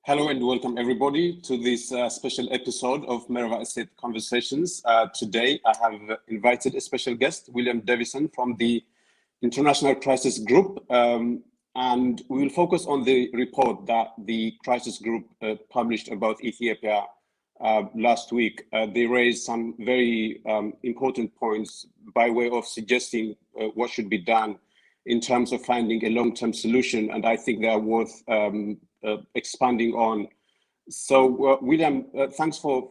Hello and welcome everybody to this special episode of Mereba Esset Conversations. Today I have invited a special guest, William Davison from the International Crisis Group, and we will focus on the report that the Crisis Group published about Ethiopia last week. They raised some very important points by way of suggesting what should be done in terms of finding a long-term solution, and I think they are worth expanding on. So, William, thanks for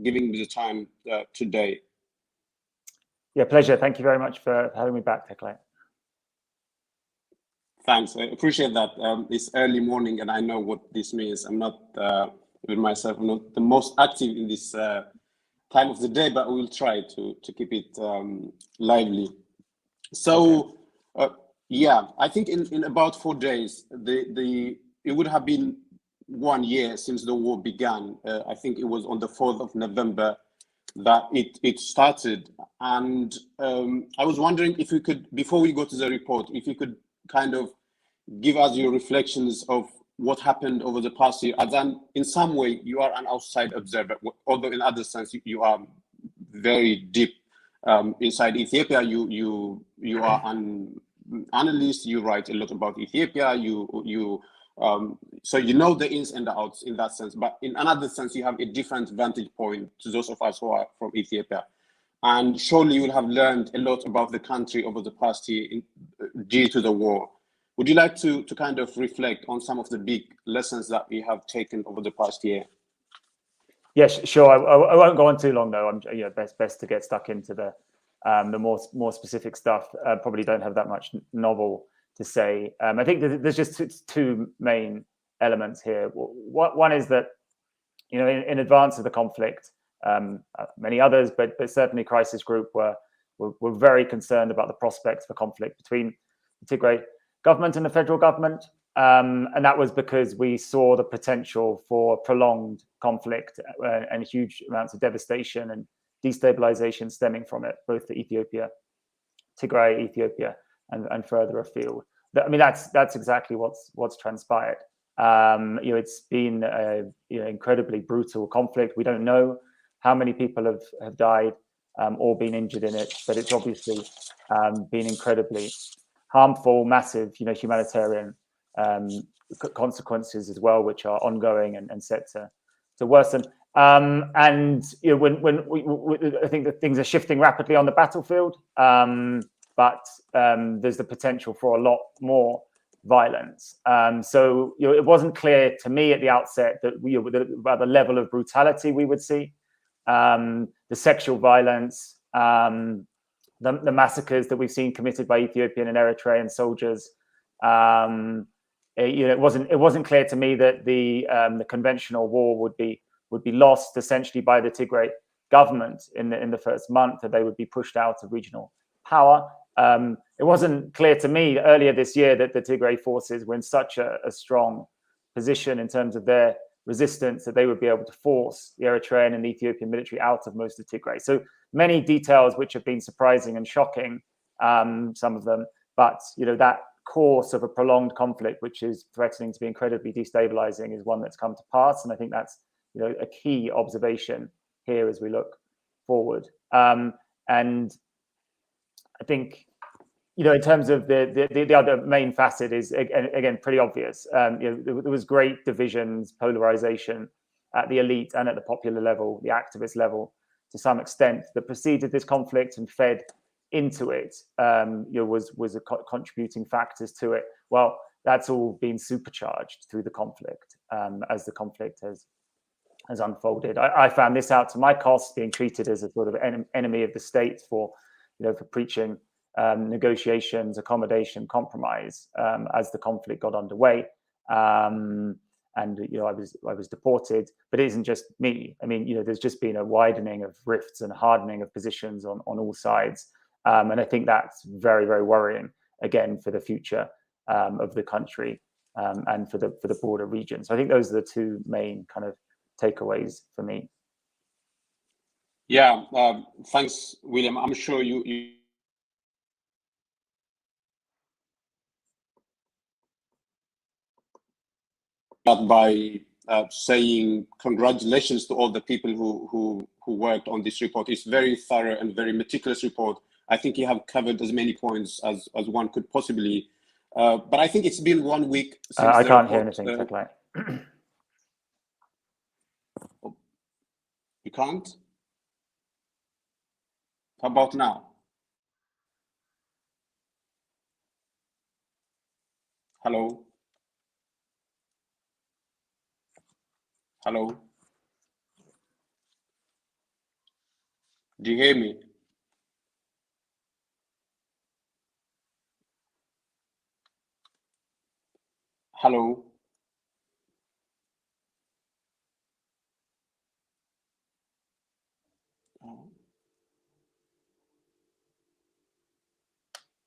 giving me the time today. Yeah, pleasure. Thank you very much for having me back, Teklay. Thanks. I appreciate that. It's early morning, and I know what this means. I'm not with myself. I'm not the most active in this time of the day, but we will try to keep it lively. So, okay. Yeah, I think in about 4 days, it would have been 1 year since the war began. I think it was on the 4th of November that it started. And I was wondering if you could, before we go to the report, if you could kind of give us your reflections of what happened over the past year. And then in some way, you are an outside observer, although in other sense, you are very deep inside Ethiopia. You are an analyst, you write a lot about Ethiopia, so you know the ins and the outs in that sense, but in another sense, you have a different vantage point to those of us who are from Ethiopia. And surely you will have learned a lot about the country over the past year due to the war. Would you like to kind of reflect on some of the big lessons that we have taken over the past year? Yes, sure. I won't go on too long though. Best to get stuck into the more specific stuff. Probably don't have that much novel to say. I think there's just two main elements here. One is that, you know, in advance of the conflict, many others, but certainly Crisis Group were very concerned about the prospects for conflict between the Tigray government and the federal government. And that was because we saw the potential for prolonged conflict and huge amounts of devastation and destabilization stemming from it, both to Tigray, Ethiopia, and further afield. I mean, that's exactly what's transpired. You know, it's been a incredibly brutal conflict. We don't know how many people have died or been injured in it, but it's obviously been incredibly harmful, massive, humanitarian consequences as well, which are ongoing and set to worsen. And you know, I think that things are shifting rapidly on the battlefield, but there's the potential for a lot more violence. So you know, it wasn't clear to me at the outset that about the level of brutality we would see, the sexual violence, the massacres that we've seen committed by Ethiopian and Eritrean soldiers. You know, it wasn't clear to me that the conventional war would be lost essentially by the Tigray government in the first month, that they would be pushed out of regional power. It wasn't clear to me earlier this year that the Tigray forces were in such a strong position in terms of their resistance that they would be able to force the Eritrean and the Ethiopian military out of most of Tigray. So many details which have been surprising and shocking, some of them, but you know, that course of a prolonged conflict which is threatening to be incredibly destabilizing is one that's come to pass, and I think that's, you know, a key observation here as we look forward. And I think, you know, in terms of the other main facet is again pretty obvious. You know, there was great divisions, polarization at the elite and at the popular level, the activist level, to some extent, that preceded this conflict and fed into it. You know, was contributing factors to it. Well, that's all been supercharged through the conflict as the conflict has unfolded. I found this out to my cost, being treated as a sort of enemy of the state for, you know, for preaching negotiations, accommodation, compromise as the conflict got underway. And you know, I was deported, but it isn't just me. I mean, you know, there's just been a widening of rifts and hardening of positions on all sides, and I think that's very, very worrying again for the future of the country and for the broader region. So I think those are the two main kind of takeaways for me. Yeah, thanks, William. I'm sure you by saying congratulations to all the people who worked on this report. It's very thorough and very meticulous report. I think you have covered as many points as one could possibly. But I think it's been 1 week since I the can't report, hear anything, Teklay. You can't? How about now? Hello? Hello? Do you hear me? Hello?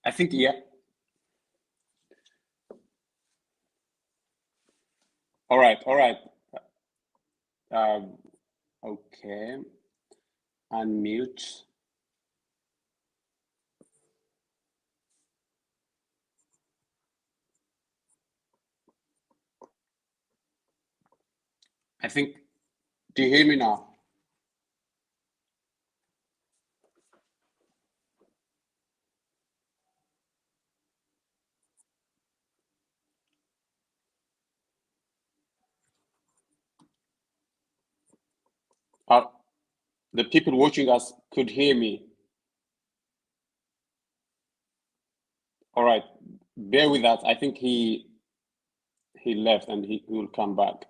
I think, yeah. All right. Okay. Unmute. I think, do you hear me now? The people watching us could hear me. All right, bear with that. I think he left and he will come back.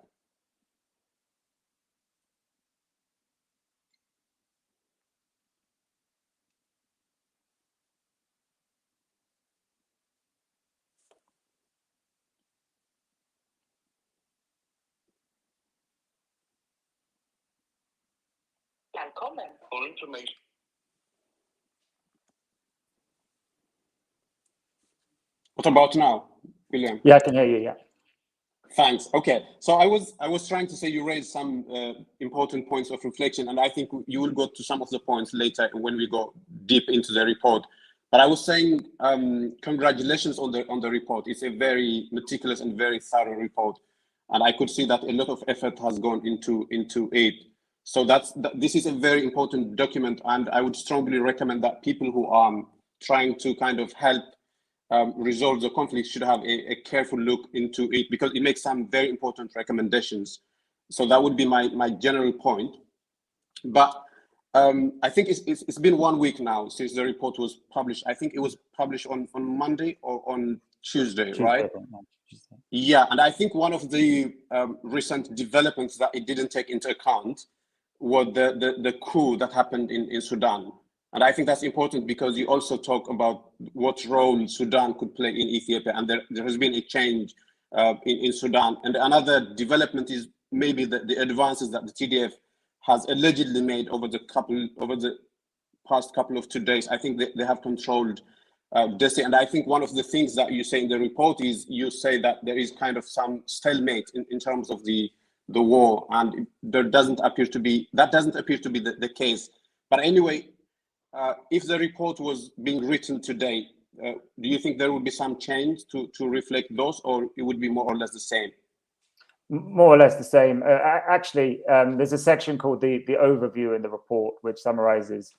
Comment for information. What about now, William? Yeah, I can hear you. Yeah. Thanks. Okay, so I was trying to say you raised some important points of reflection, and I think you will go to some of the points later when we go deep into the report. But I was saying congratulations on the report. It's a very meticulous and very thorough report, and I could see that a lot of effort has gone into it. So this is a very important document, and I would strongly recommend that people who are trying to kind of help resolve the conflict should have a careful look into it, because it makes some very important recommendations. So that would be my general point. But I think it's been 1 week now since the report was published. I think it was published on Monday or on Tuesday, right? Tuesday. Yeah, and I think one of the recent developments that it didn't take into account was the coup that happened in Sudan. And I think that's important because you also talk about what role Sudan could play in Ethiopia, and there has been a change in Sudan. And another development is maybe the advances that the TDF has allegedly made over the past couple of 2 days. I think they have controlled Desi, and I think one of the things that you say in the report is you say that there is kind of some stalemate in terms of the war, and that doesn't appear to be the case. But anyway, if the report was being written today, do you think there would be some change to reflect those, or it would be more or less the same? More or less the same. Actually, there's a section called the overview in the report, which summarizes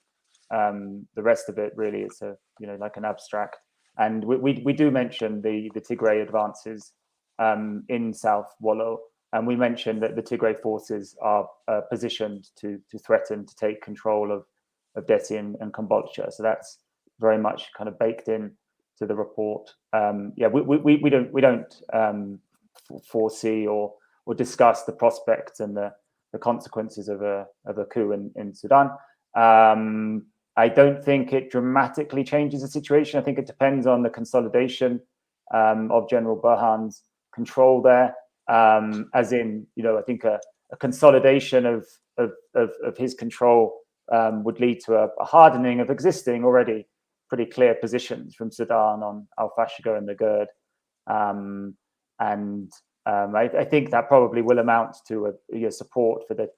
the rest of it. Really, it's like an abstract, and we do mention the Tigray advances in South Wollo, and we mention that the Tigray forces are positioned to threaten to take control of Desi and Kombolcha. So that's very much kind of baked in to the report. We don't foresee or discuss the prospects and the consequences of a coup in Sudan. I don't think it dramatically changes the situation. I think it depends on the consolidation of General Burhan's control there. As in, I think a consolidation of his control would lead to a hardening of existing already pretty clear positions from Sudan on Al-Fashiga and the Gerd. I think that probably will amount to a support for the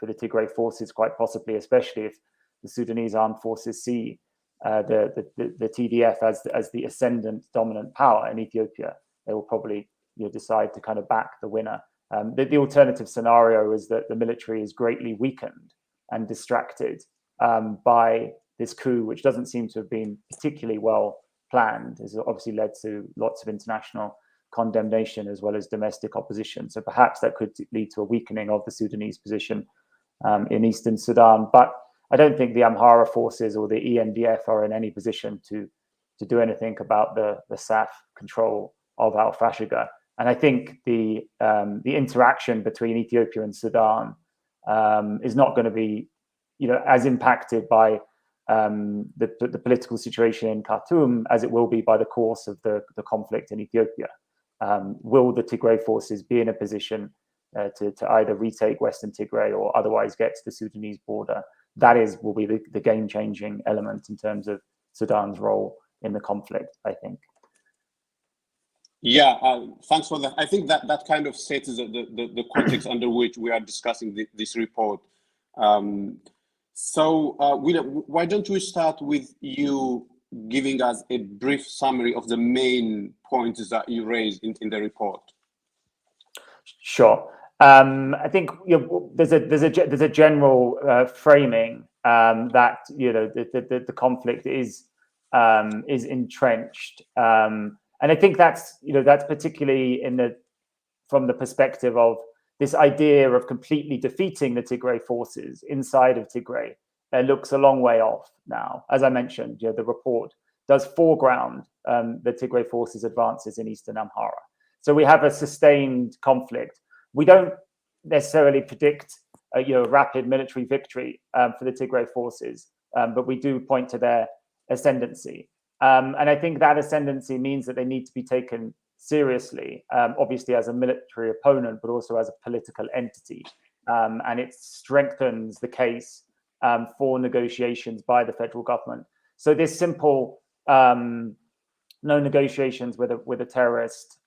Tigray forces, quite possibly, especially if the Sudanese armed forces see the TDF as the ascendant dominant power in Ethiopia. They will probably decide to kind of back the winner The alternative scenario is that the military is greatly weakened and distracted by this coup, which doesn't seem to have been particularly well planned. Has obviously led to lots of international condemnation as well as domestic opposition. So perhaps that could lead to a weakening of the Sudanese position in eastern Sudan. But I don't think the Amhara forces or the ENDF are in any position to do anything about the SAF control of al-Fashiga. And I think the interaction between Ethiopia and Sudan is not going to be, as impacted by the political situation in Khartoum as it will be by the course of the conflict in Ethiopia. Will the Tigray forces be in a position to either retake Western Tigray or otherwise get to the Sudanese border? That will be the game-changing element in terms of Sudan's role in the conflict, I think. Yeah, thanks for that. I think that kind of sets the context under which we are discussing this report. So, William, why don't we start with you giving us a brief summary of the main points that you raised in the report? Sure. I think there's a general framing that the conflict is entrenched, and I think that's particularly from the perspective of this idea of completely defeating the Tigray forces inside of Tigray. Looks a long way off now. As I mentioned, the report does foreground the Tigray forces' advances in eastern Amhara. So we have a sustained conflict. We don't necessarily predict a rapid military victory for the Tigray forces, but we do point to their ascendancy. And I think that ascendancy means that they need to be taken seriously, obviously as a military opponent, but also as a political entity. And it strengthens the case for negotiations by the federal government. So this simple no negotiations with a terrorist,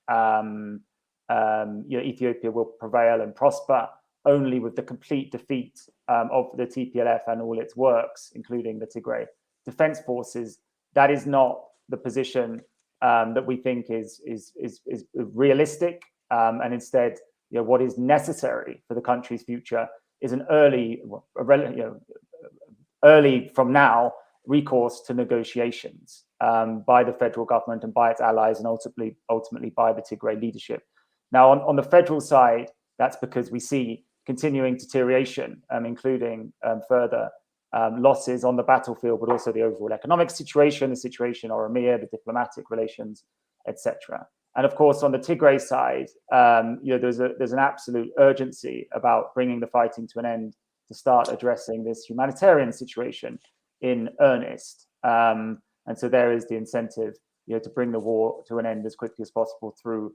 Ethiopia will prevail and prosper only with the complete defeat of the TPLF and all its works, including the Tigray Defense Forces. That is not the position that we think is realistic, and instead, what is necessary for the country's future is an early from now recourse to negotiations by the federal government and by its allies, and ultimately by the Tigray leadership. Now, on the federal side, that's because we see continuing deterioration, including further losses on the battlefield, but also the overall economic situation, the situation in Oromia, the diplomatic relations, etc. And of course, on the Tigray side, there's an absolute urgency about bringing the fighting to an end to start addressing this humanitarian situation in earnest. And so there is the incentive, to bring the war to an end as quickly as possible through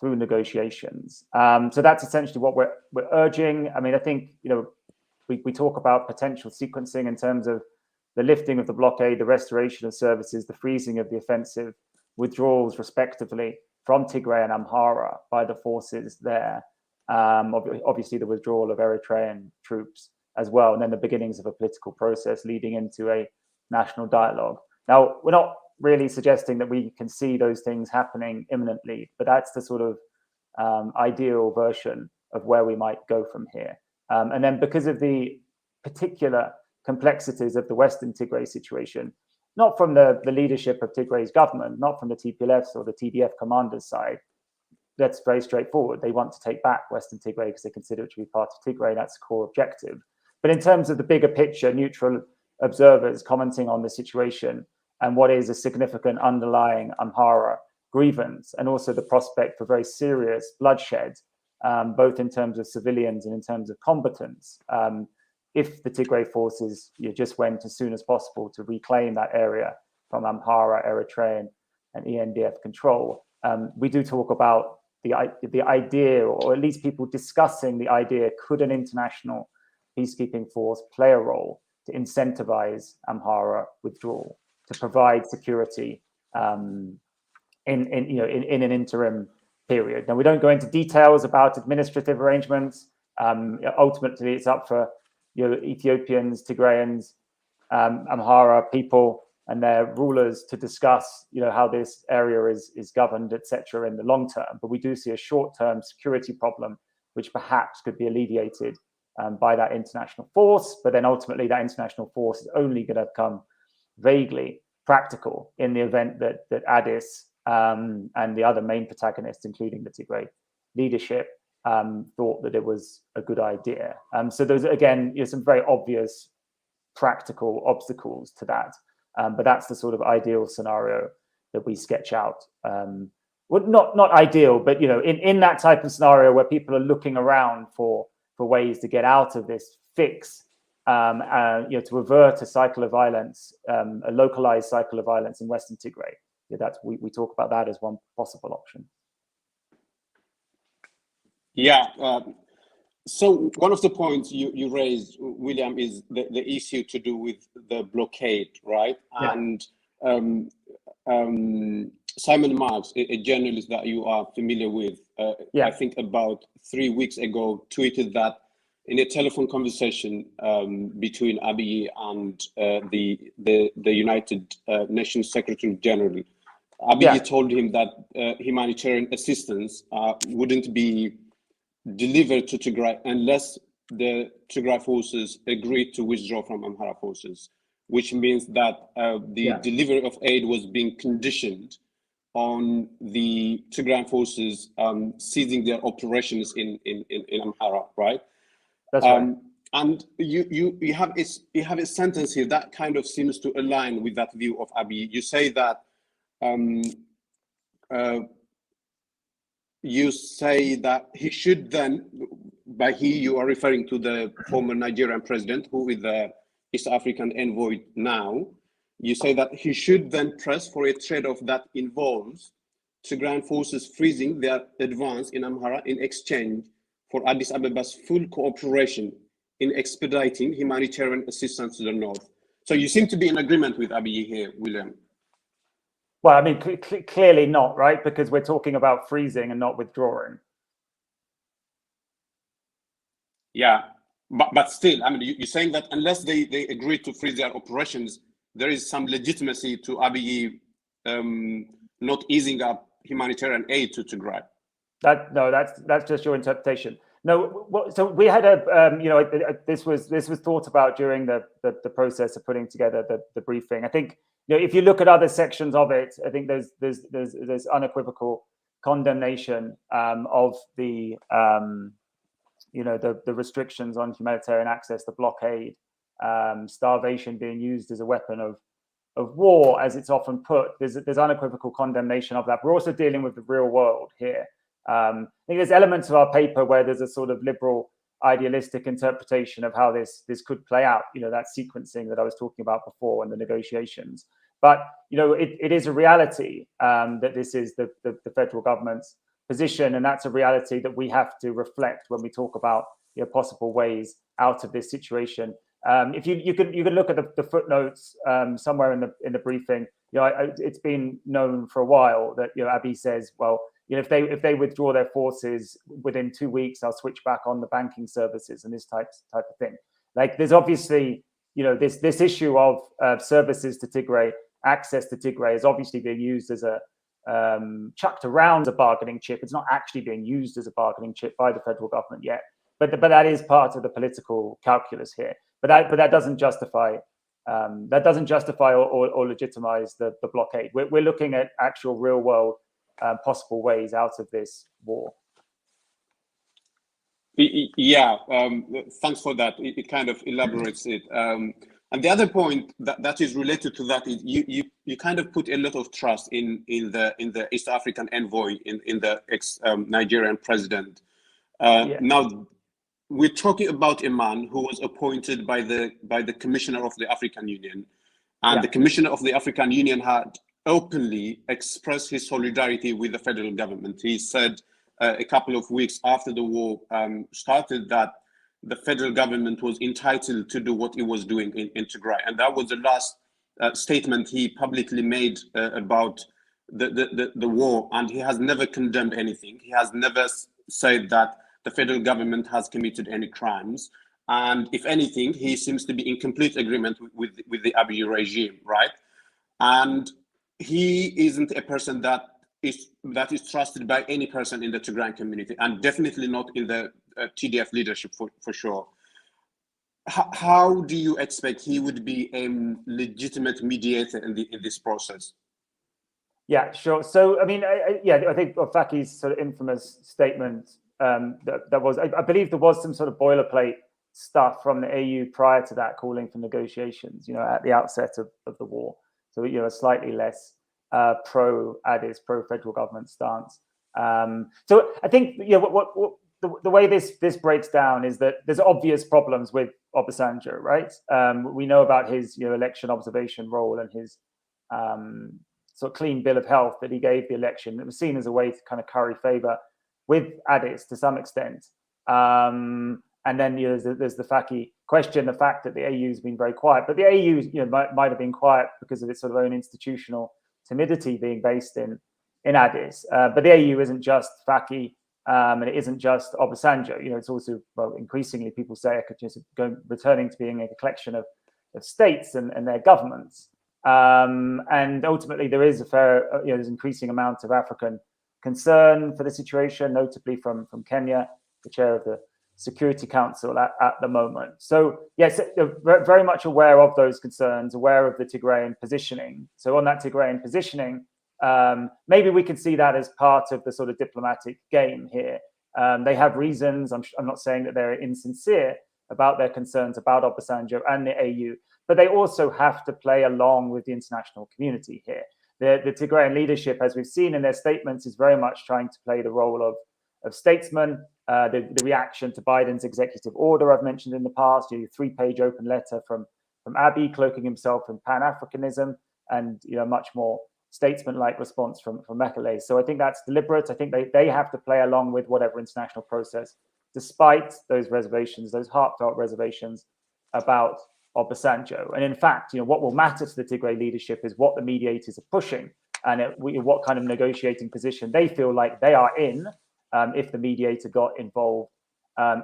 negotiations. So that's essentially what we're urging. I mean, I think we talk about potential sequencing in terms of the lifting of the blockade, the restoration of services, the freezing of the offensive, withdrawals respectively from Tigray and Amhara by the forces there. Obviously, the withdrawal of Eritrean troops as well, and then the beginnings of a political process leading into a national dialogue. Now, we're not really suggesting that we can see those things happening imminently, but that's the sort of ideal version of where we might go from here. And then because of the particular complexities of the Western Tigray situation, not from the leadership of Tigray's government, not from the TPLF's or the TDF commanders' side, that's very straightforward. They want to take back Western Tigray because they consider it to be part of Tigray. That's the core objective. But in terms of the bigger picture, neutral observers commenting on the situation and what is a significant underlying Amhara grievance, and also the prospect for very serious bloodshed, both in terms of civilians and in terms of combatants, if the Tigray forces just went as soon as possible to reclaim that area from Amhara, Eritrean, and ENDF control. We do talk about the idea, or at least people discussing the idea, could an international peacekeeping force play a role to incentivize Amhara withdrawal, to provide security in an interim period. Now, we don't go into details about administrative arrangements. Ultimately, it's up for Ethiopians, Tigrayans, Amhara people and their rulers to discuss how this area is governed, etc., in the long term. But we do see a short-term security problem which perhaps could be alleviated by that international force. But then ultimately that international force is only going to become vaguely practical in the event that Addis and the other main protagonists, including the Tigray leadership, thought that it was a good idea. So there's, again, some very obvious practical obstacles to that. But that's the sort of ideal scenario that we sketch out. Well, not ideal, but in that type of scenario where people are looking around for ways to get out of this fix, to avert a cycle of violence, a localized cycle of violence in Western Tigray. That's we talk about that as one possible option. Yeah. So one of the points you raised, William, is the issue to do with the blockade, right? Yeah. And Simon Marks, a journalist that you are familiar with, I think about 3 weeks ago, tweeted that in a telephone conversation between Abiy and the United Nations Secretary General, Abiy told him that humanitarian assistance wouldn't be delivered to Tigray unless the Tigray forces agreed to withdraw from Amhara forces, which means that the delivery of aid was being conditioned on the Tigray forces ceasing their operations in Amhara, right? That's right. And you have a sentence here that kind of seems to align with that view of Abiy. You say that he should then, by he you are referring to the former Nigerian president, who is the East African envoy now. You say that he should then press for a trade-off that involves Tigrayan forces freezing their advance in Amhara in exchange for Addis Abeba's full cooperation in expediting humanitarian assistance to the north. So you seem to be in agreement with Abiy here, William. Well, I mean, clearly not, right? Because we're talking about freezing and not withdrawing. Yeah, but still, I mean, you're saying that unless they agree to freeze their operations, there is some legitimacy to Abiy not easing up humanitarian aid to Tigray. That's just your interpretation. No, so we had this was thought about during the process of putting together the briefing. I think if you look at other sections of it, I think there's unequivocal condemnation of the the restrictions on humanitarian access, the blockade, starvation being used as a weapon of war, as it's often put. There's unequivocal condemnation of that. We're also dealing with the real world here. I think there's elements of our paper where there's a sort of liberal, idealistic interpretation of how this could play out. That sequencing that I was talking about before and the negotiations. But it is a reality that this is the federal government's position, and that's a reality that we have to reflect when we talk about possible ways out of this situation. If you can look at the footnotes somewhere in the briefing. It's been known for a while that Abiy says, well, if they withdraw their forces within 2 weeks, I'll switch back on the banking services and this type of thing. Like, there's obviously this issue of services to Tigray, access to Tigray is obviously being used as a chucked around as a bargaining chip. It's not actually being used as a bargaining chip by the federal government yet, but that is part of the political calculus here. But that doesn't justify or legitimize the blockade. We're looking at actual real world possible ways out of this war. Yeah, thanks for that. It kind of elaborates it. And the other point that is related to that is you kind of put a lot of trust in the East African envoy, in the ex Nigerian president. Now we're talking about a man who was appointed by the Commissioner of the African Union, and the Commissioner of the African Union had openly expressed his solidarity with the federal government. He said a couple of weeks after the war started that the federal government was entitled to do what it was doing in Tigray. And that was the last statement he publicly made about the war. And he has never condemned anything. He has never said that the federal government has committed any crimes. And if anything, he seems to be in complete agreement with the Abiy regime, right? And he isn't a person that is trusted by any person in the Tigrayan community, and definitely not in the TDF leadership for sure. How do you expect he would be a legitimate mediator in this process? Yeah, sure. So, I mean, I think Faki's sort of infamous statement that was, I believe there was some sort of boilerplate stuff from the AU prior to that calling for negotiations, at the outset of the war. So, a slightly less pro-Addis, pro-federal government stance. So I think, the way this breaks down is that there's obvious problems with Obasanjo, right? We know about his election observation role and his sort of clean bill of health that he gave the election. It was seen as a way to kind of curry favor with Addis to some extent. And then there's the Faki question, the fact that the AU has been very quiet, but the AU might have been quiet because of its sort of own institutional timidity being based in Addis. But the AU isn't just Faki. And it isn't just Obasanjo. It's also, well, increasingly people say returning to being a collection of states and their governments. And ultimately, there is there's increasing amount of African concern for the situation, notably from Kenya, the chair of the Security Council at the moment. So yes, very much aware of those concerns, aware of the Tigrayan positioning. So on that Tigrayan positioning, maybe we can see that as part of the sort of diplomatic game here. They have reasons. I'm not saying that they're insincere about their concerns about Obasanjo and the AU, but they also have to play along with the international community here. The Tigrayan leadership, as we've seen in their statements, is very much trying to play the role of statesman. The reaction to Biden's executive order I've mentioned in the past, a 3-page open letter from Abiy cloaking himself in Pan-Africanism, and much more statesman-like response from Teklay. So I think that's deliberate. I think they have to play along with whatever international process, despite those reservations, those heartfelt reservations about Obasanjo. And in fact, what will matter to the Tigray leadership is what the mediators are pushing and what kind of negotiating position they feel like they are in if the mediator got involved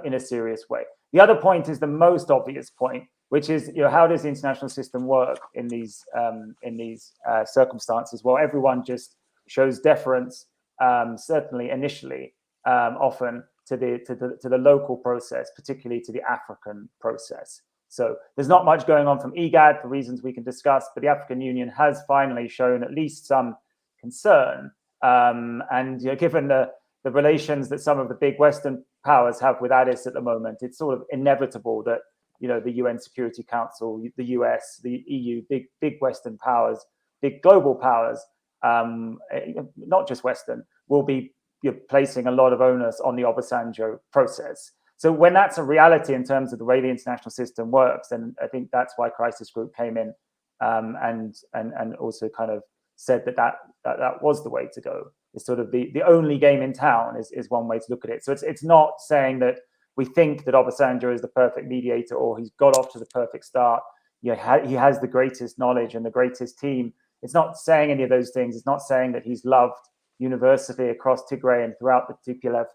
in a serious way. The other point is the most obvious point, which is how does the international system work in these circumstances? Well, everyone just shows deference, certainly initially, often to the local process, particularly to the African process. So there's not much going on from IGAD for reasons we can discuss, but the African Union has finally shown at least some concern. And given the relations that some of the big Western powers have with Addis at the moment, it's sort of inevitable that the UN Security Council, the US, the EU, big Western powers, big global powers, not just Western, will be placing a lot of onus on the Obasanjo process. So when that's a reality in terms of the way the international system works, then I think that's why Crisis Group came in and also kind of said that was the way to go. It's sort of the only game in town is one way to look at it. So it's not saying that we think that Obasanjo is the perfect mediator or he's got off to the perfect start. He has the greatest knowledge and the greatest team. It's not saying any of those things. It's not saying that he's loved universally across Tigray and throughout the TPLF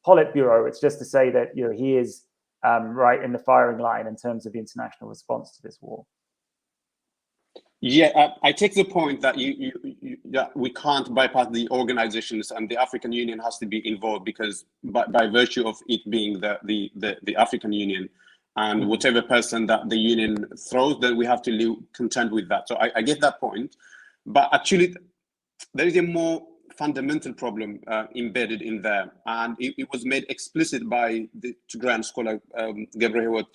Politburo. It's just to say that he is right in the firing line in terms of the international response to this war. Yeah, I take the point that we can't bypass the organizations, and the African Union has to be involved because by virtue of it being the African Union, and whatever person that the union throws, then we have to live content with that. So I get that point, but actually there is a more fundamental problem embedded in there, and it was made explicit by the Tigrayan scholar Gebrehewot.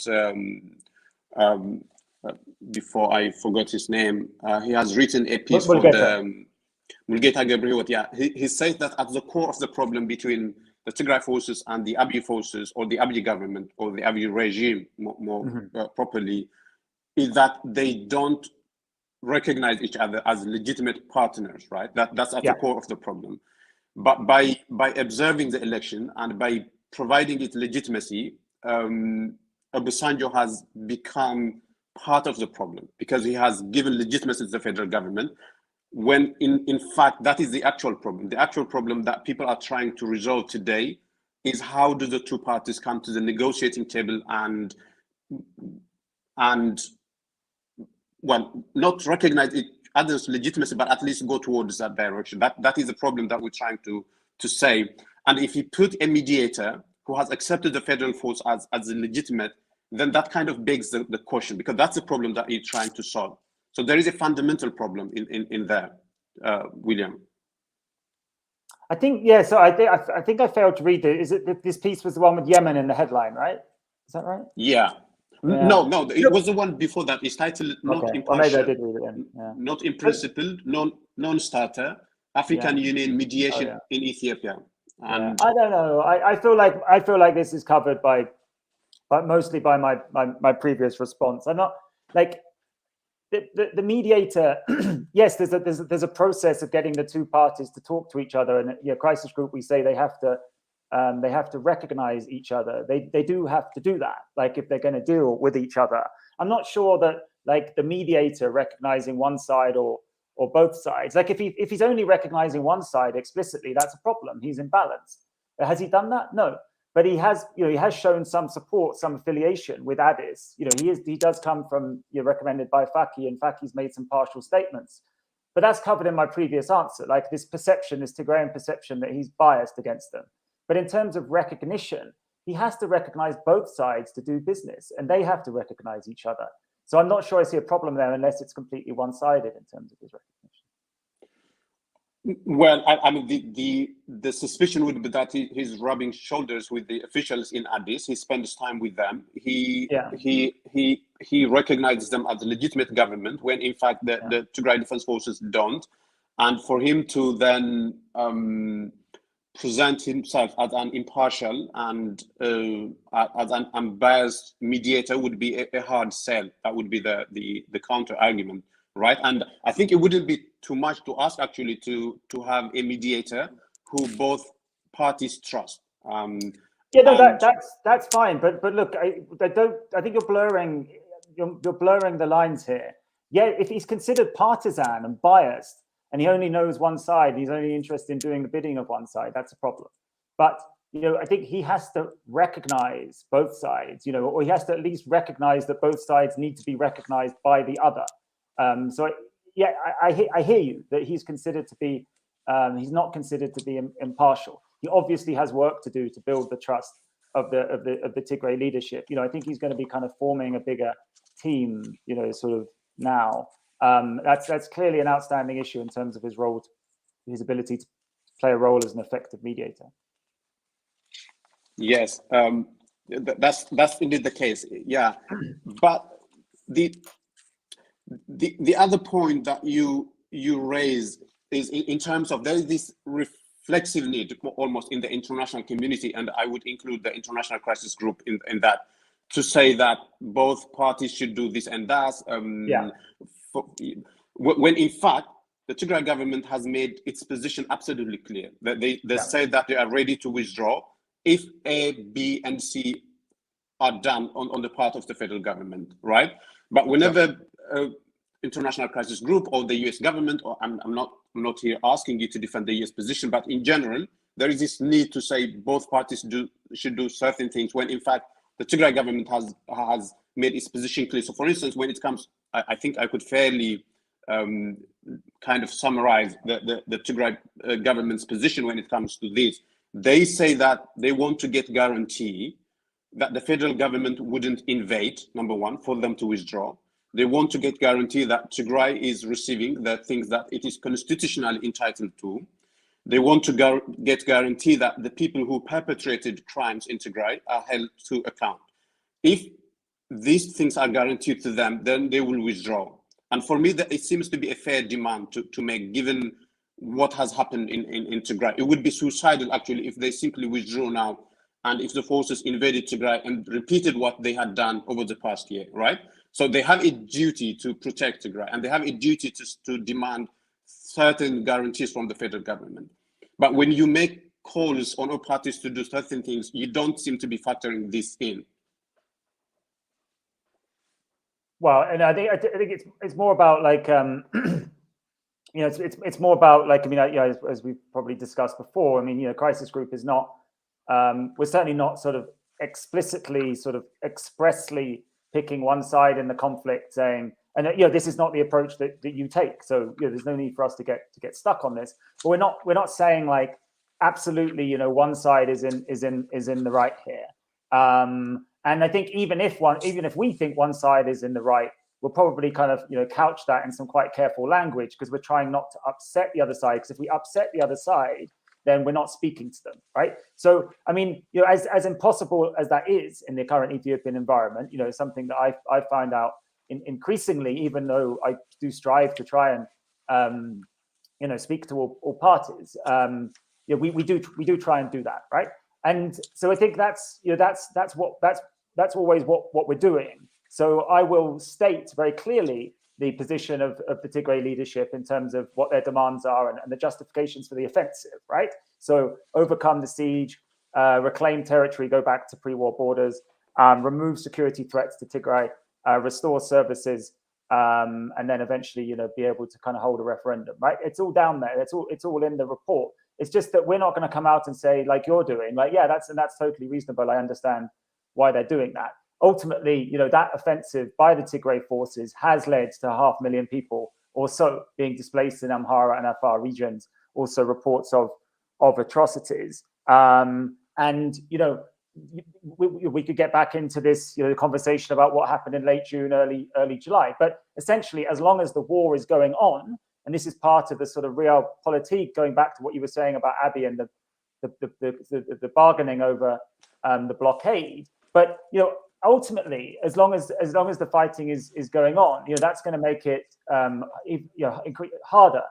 Before I forgot his name, he has written a piece for the Mulgeta Gebrehewot. Yeah, he says that at the core of the problem between the Tigray forces and the Abiy forces, or the Abiy government, or the Abiy regime more properly, is that they don't recognize each other as legitimate partners, right? That's at the core of the problem. But by observing the election and by providing it legitimacy, Obasanjo has become part of the problem because he has given legitimacy to the federal government, when in fact that is the actual problem. The actual problem that people are trying to resolve today is how do the two parties come to the negotiating table and well, not recognize each other's legitimacy, but at least go towards that direction. That is the problem that we're trying to say. And if you put a mediator who who has accepted the federal force as legitimate, then that kind of begs the question, because that's the problem that you're trying to solve. So there is a fundamental problem in there, William. I think, yeah, so I think I failed to read it. Is it that this piece was the one with Yemen in the headline, right? Is that right? Yeah. No, it was the one before that. It's titled Not Okay. Impartial, Well, maybe I did read it then. Yeah. Not in Principle, Non-Starter, African Union Mediation in Ethiopia. And I don't know. I feel like this is covered by mostly by my previous response. I'm not like the mediator. Yes, there's a process of getting the two parties to talk to each other, and crisis group, we say they have to recognize each other. They do have to do that. Like if they're going to deal with each other, I'm not sure that like the mediator recognizing one side or both sides. Like if he's only recognizing one side explicitly, that's a problem. He's imbalanced. Has he done that? No. But he has shown some support, some affiliation with Addis. He does come from recommended by Faki, and Faki's made some partial statements. But that's covered in my previous answer, like this Tigrayan perception that he's biased against them. But in terms of recognition, he has to recognize both sides to do business, and they have to recognize each other. So I'm not sure I see a problem there unless it's completely one-sided in terms of his recognition. Well, I mean, the suspicion would be that he's rubbing shoulders with the officials in Addis. He spends time with them. He recognizes them as a legitimate government when, in fact, the Tigray Defense Forces don't. And for him to then present himself as an impartial and as an unbiased mediator would be a hard sell. That would be the counter argument. Right, and I think it wouldn't be too much to ask actually to have a mediator who both parties trust. That's fine. But look, I think you're blurring the lines here. Yeah, if he's considered partisan and biased, and he only knows one side, he's only interested in doing the bidding of one side, that's a problem. But I think he has to recognize both sides, or he has to at least recognize that both sides need to be recognized by the other. I hear you that he's considered to be, he's not considered to be impartial. He obviously has work to do to build the trust of the Tigray leadership. I think he's going to be kind of forming a bigger team, sort of now. That's clearly an outstanding issue in terms of his role, his ability to play a role as an effective mediator. Yes, that's indeed the case. Yeah, but the other point that you raise is in terms of there is this reflexive need almost in the international community, and I would include the international crisis group in that, to say that both parties should do this and that. When in fact the Tigray government has made its position absolutely clear. That they say that they are ready to withdraw if A, B, and C are done on the part of the federal government, right? But whenever international crisis group or the US government, or I'm not here asking you to defend the US position, but in general, there is this need to say both parties should do certain things when in fact the Tigray government has made its position clear. So for instance, when it comes, I think I could fairly kind of summarize the Tigray government's position when it comes to this. They say that they want to get guarantee that the federal government wouldn't invade, number one, for them to withdraw. They want to get guarantee that Tigray is receiving the things that it is constitutionally entitled to. They want to get guarantee that the people who perpetrated crimes in Tigray are held to account. If these things are guaranteed to them, then they will withdraw. And for me, it seems to be a fair demand to make, given what has happened in Tigray. It would be suicidal, actually, if they simply withdraw now and if the forces invaded Tigray and repeated what they had done over the past year, right? So they have a duty to protect Tigray, and they have a duty to demand certain guarantees from the federal government. But when you make calls on all parties to do certain things, you don't seem to be factoring this in. Well, and I think it's more about like it's more about like, I mean, as we've probably discussed before, I mean, crisis group is not we're certainly not sort of explicitly sort of expressly picking one side in the conflict, saying, and this is not the approach that you take. So there's no need for us to get stuck on this. But we're not saying like absolutely, you know, one side is in the right here. And I think even if we think one side is in the right, we'll probably kind of, you know, couch that in some quite careful language, because we're trying not to upset the other side. Because if we upset the other side, then we're not speaking to them, right? So, I mean, you know, as impossible as that is in the current Ethiopian environment, you know, something that I find out increasingly, even though I do strive to try and, you know, speak to all parties. You know, we do try and do that, right? And so I think that's, you know, that's always what we're doing. So I will state very clearly the position of the Tigray leadership in terms of what their demands are and the justifications for the offensive, right? So overcome the siege, reclaim territory, go back to pre-war borders, remove security threats to Tigray, restore services, and then eventually, you know, be able to kind of hold a referendum, right? It's all down there. It's all in the report. It's just that we're not going to come out and say, like you're doing, like, yeah, that's totally reasonable. I understand why they're doing that. Ultimately, you know, that offensive by the Tigray forces has led to 500,000 people or so being displaced in Amhara and Afar regions. Also reports of atrocities. And, you know, we could get back into this, you know, conversation about what happened in late June, early July. But essentially, as long as the war is going on, and this is part of the sort of realpolitik, going back to what you were saying about Abiy and the bargaining over the blockade. But, you know, ultimately, as long as the fighting is going on, you know, that's going to make it you know, harder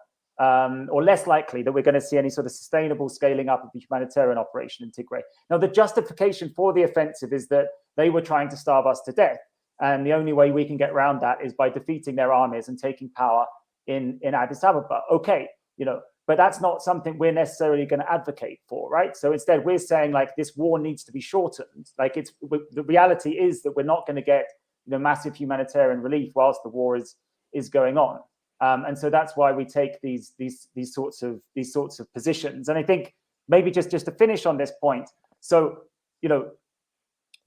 or less likely that we're going to see any sort of sustainable scaling up of the humanitarian operation in Tigray. Now, the justification for the offensive is that they were trying to starve us to death, and the only way we can get around that is by defeating their armies and taking power in Addis Ababa. Okay, you know, but that's not something we're necessarily going to advocate for, right? So instead, we're saying, like, this war needs to be shortened. Like, the reality is that we're not going to get, you know, massive humanitarian relief whilst the war is going on, and so that's why we take these sorts of positions. And I think maybe just to finish on this point, so, you know,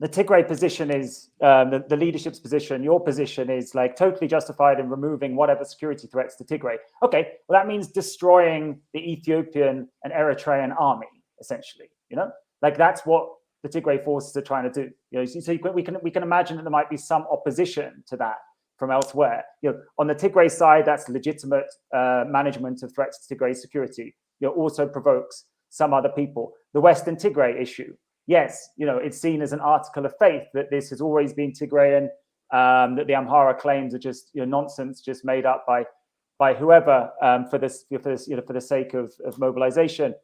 the Tigray position is the leadership's position. Your position is like totally justified in removing whatever security threats to Tigray. Okay, well, that means destroying the Ethiopian and Eritrean army, essentially. You know, like that's what the Tigray forces are trying to do. You know, so we can imagine that there might be some opposition to that from elsewhere. You know, on the Tigray side, that's legitimate management of threats to Tigray security. You know, also provokes some other people. The Western Tigray issue. Yes, you know, it's seen as an article of faith that this has always been Tigrayan, that the Amhara claims are just, you know, nonsense, just made up by whoever for the sake of mobilization,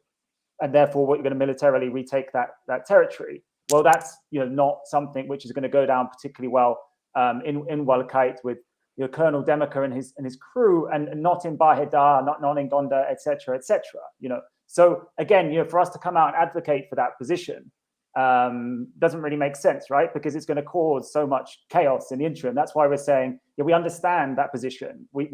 and therefore we're going to militarily retake that territory. Well, that's, you know, not something which is going to go down particularly well in Walakite with, you know, Colonel Demeker and his crew, and not in Bahedar, not in Gondar, etc., etc. You know, so again, you know, for us to come out and advocate for that position doesn't really make sense, right? Because it's going to cause so much chaos in the interim. That's why we're saying, yeah, we understand that position. We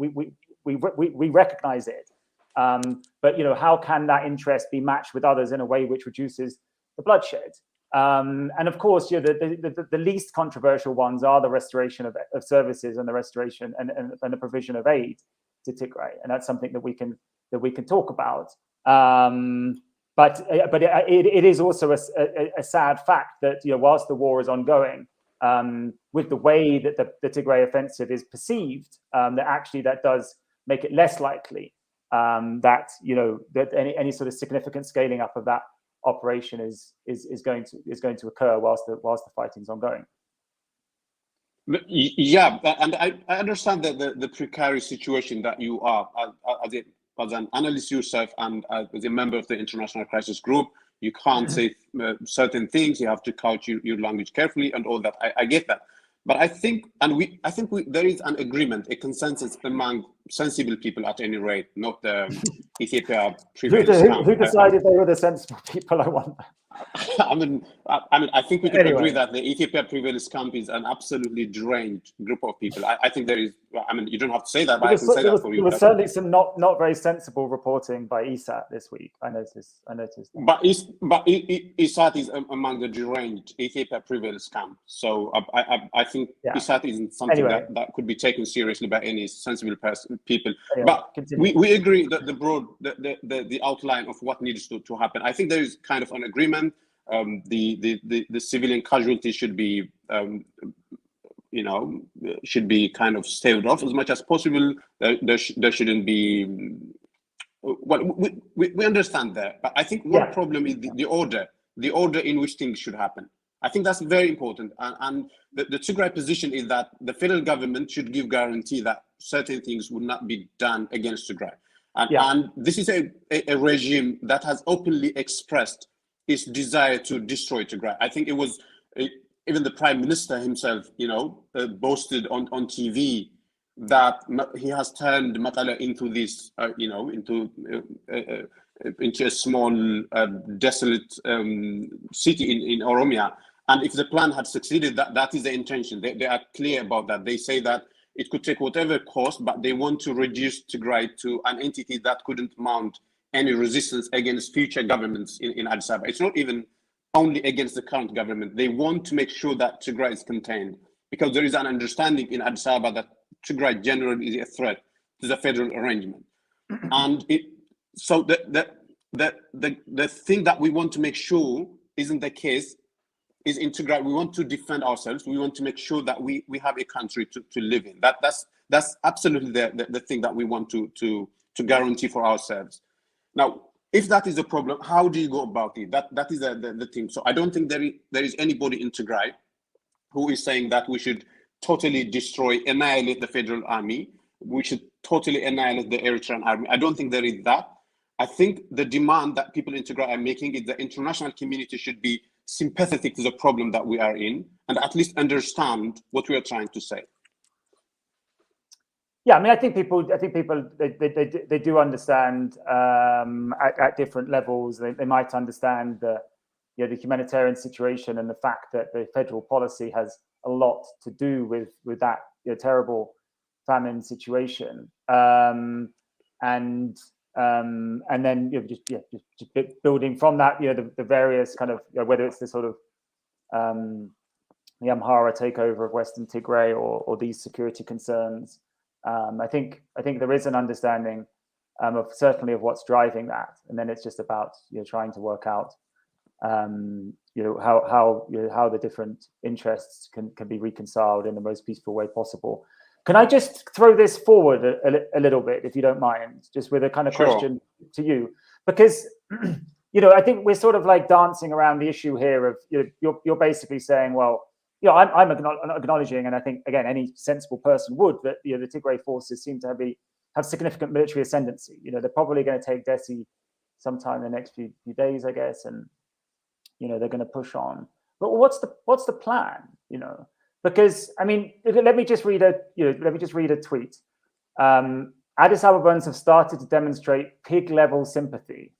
recognize it. But, you know, how can that interest be matched with others in a way which reduces the bloodshed? And of course, you know, the least controversial ones are the restoration of services and the restoration and the provision of aid to Tigray, and that's something that we can talk about. But it is also a sad fact that, you know, whilst the war is ongoing, with the way that the Tigray offensive is perceived, that does make it less likely that, you know, that any sort of significant scaling up of that operation is going to occur whilst the fighting's ongoing. Yeah, and I understand that the precarious situation that you are as an analyst yourself and as a member of the International Crisis Group. You can't say certain things. You have to couch your language carefully and all that. I get that, but I think there is an agreement, a consensus among sensible people at any rate, not the Ethiopia previous. Who decided they were the sensible people? I wonder. I think we can Anyway. agree that the Ethiopia precarious camp is an absolutely drained group of people. I think there is. I mean, you don't have to say that, but I can say that for you. There was certainly some not very sensible reporting by ISAT this week. I noticed. But ISAT is among the deranged Ethiopia precarious camp. So I think ISAT isn't something that could be taken seriously by any sensible people. Anyway, but we agree that the outline of what needs to happen. I think there is kind of an agreement. The civilian casualties should be should be kind of staved off as much as possible. There shouldn't be. Well, we understand that, but I think one problem is the order in which things should happen. I think that's very important. And the Tigray position is that the federal government should give guarantee that certain things would not be done against Tigray. And this is a regime that has openly expressed its desire to destroy Tigray. I think it was even the prime minister himself, boasted on TV that he has turned Mekelle into this, into a small, desolate city in Oromia. And if the plan had succeeded, that is the intention. They are clear about that. They say that it could take whatever cost, but they want to reduce Tigray to an entity that couldn't mount any resistance against future governments in Addis Ababa. It's not even only against the current government. They want to make sure that Tigray is contained, because there is an understanding in Addis Ababa that Tigray generally is a threat to the federal arrangement. And so the thing that we want to make sure isn't the case is in Tigray. We want to defend ourselves. We want to make sure that we have a country to live in. That's absolutely the thing that we want to guarantee for ourselves. Now, if that is the problem, how do you go about it? That is the thing. So I don't think there is anybody in Tigray who is saying that we should totally destroy, annihilate the federal army. We should totally annihilate the Eritrean army. I don't think there is that. I think the demand that people in Tigray are making is the international community should be sympathetic to the problem that we are in and at least understand what we are trying to say. Yeah, I mean, I think people they do understand at different levels. They might understand the humanitarian situation and the fact that the federal policy has a lot to do with that terrible famine situation, and then just building from that, the various kind of whether it's the sort of the Amhara takeover of Western Tigray or these security concerns. I think there is an understanding of certainly of what's driving that, and then it's just about trying to work out how the different interests can be reconciled in the most peaceful way possible. Can I just throw this forward a little bit, if you don't mind, just with a kind of question to you, because I think we're sort of like dancing around the issue here of you're basically saying, well, I'm acknowledging, and I think again any sensible person would, that the Tigray forces seem to have significant military ascendancy. They're probably going to take Dessie sometime in the next few days, I guess, and they're going to push on. But what's the plan? Because I mean, let me just read a tweet. Addis Ababans have started to demonstrate pig-level sympathy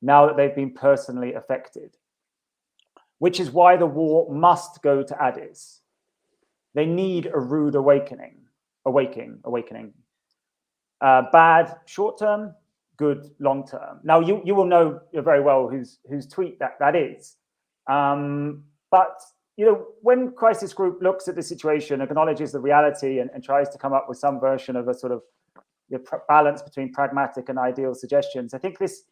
now that they've been personally affected, which is why the war must go to Addis. They need a rude awakening. Bad short term, good long term. Now you will know very well whose tweet that is. But when Crisis Group looks at the situation, acknowledges the reality, and tries to come up with some version of a sort of balance between pragmatic and ideal suggestions, I think this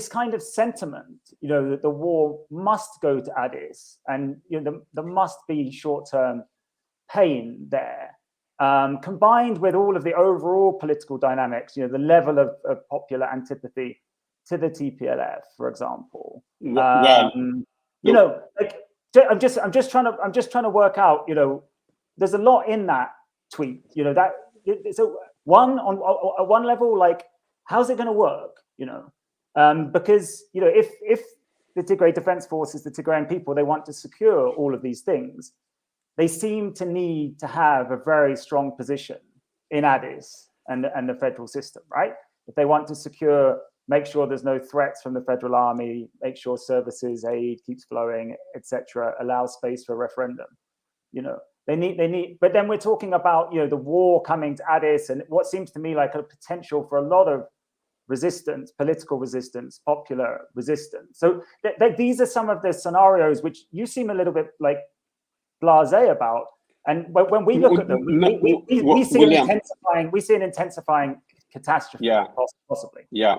kind of sentiment, that the war must go to Addis, and there must be short-term pain there, combined with all of the overall political dynamics, the level of popular antipathy to the TPLF, for example. I'm just trying to work out. There's a lot in that tweet. So at one level, like, how's it going to work? Because if the Tigray Defense Forces, the Tigrayan people, they want to secure all of these things, they seem to need to have a very strong position in Addis and the federal system, right? If they want to secure make sure there's no threats from the federal army, make sure services, aid keeps flowing, etc., allow space for a referendum. They need, but then we're talking about, the war coming to Addis, and what seems to me like a potential for a lot of resistance, political resistance, popular resistance. So these are some of the scenarios which you seem a little bit like blasé about. And when we look at them, we see an intensifying catastrophe, possibly. Yeah,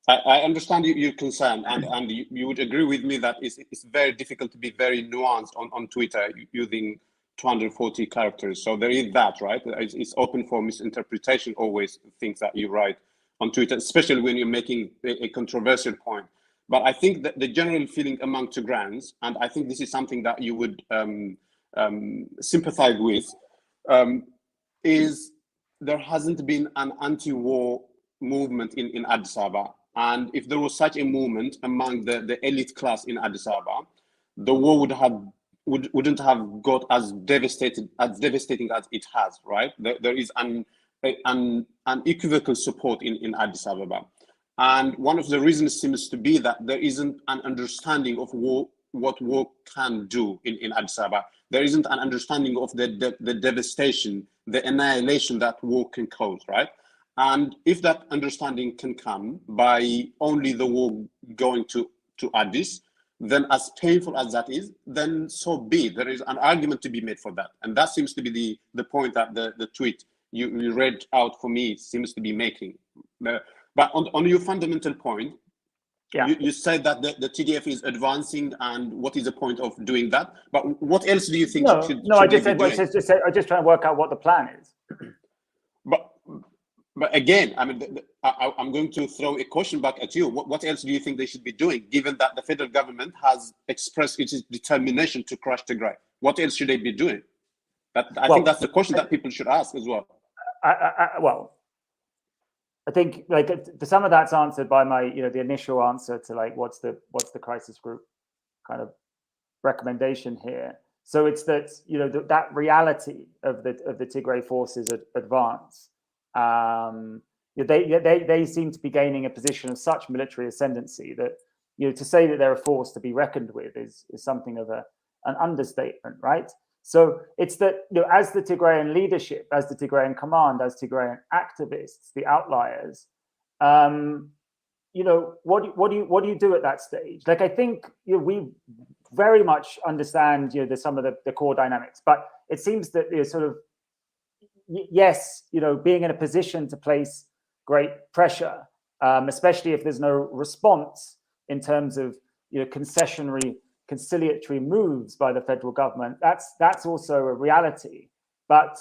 I understand your concern, and you would agree with me that it's very difficult to be very nuanced on Twitter using 240 characters. So there is that, right? It's open for misinterpretation, always, things that you write on Twitter, especially when you're making a controversial point. But I think that the general feeling among Tigrayans, and I think this is something that you would sympathize with, is there hasn't been an anti-war movement in Addis Ababa. And if there was such a movement among the elite class in Addis Ababa, the war wouldn't have got as devastating as it has, right? There is an unequivocal support in Addis Ababa. And one of the reasons seems to be that there isn't an understanding of what war can do in Addis Ababa. There isn't an understanding of the devastation, the annihilation that war can cause, right? And if that understanding can come by only the war going to Addis, then as painful as that is, then so be it. There is an argument to be made for that. And that seems to be the point that the tweet you read out for me seems to be making. But on your fundamental point, you said that the TDF is advancing, and what is the point of doing that? But what else do you think should I just said I just trying to work out what the plan is. But again, I mean, I'm going to throw a question back at you. What else do you think they should be doing, given that the federal government has expressed its determination to crush Tigray? What else should they be doing? I think that's the question that people should ask as well. I think like some of that's answered by my, the initial answer to like what's the crisis group kind of recommendation here. So it's that that reality of the Tigray forces advance. They seem to be gaining a position of such military ascendancy that to say that they're a force to be reckoned with is something of an understatement, right? So it's that as the Tigrayan leadership, as the Tigrayan command, as Tigrayan activists, the outliers, what do you do at that stage? Like I think we very much understand some of the core dynamics, but it seems that sort of yes, being in a position to place great pressure, especially if there's no response in terms of conciliatory moves by the federal government, that's also a reality. But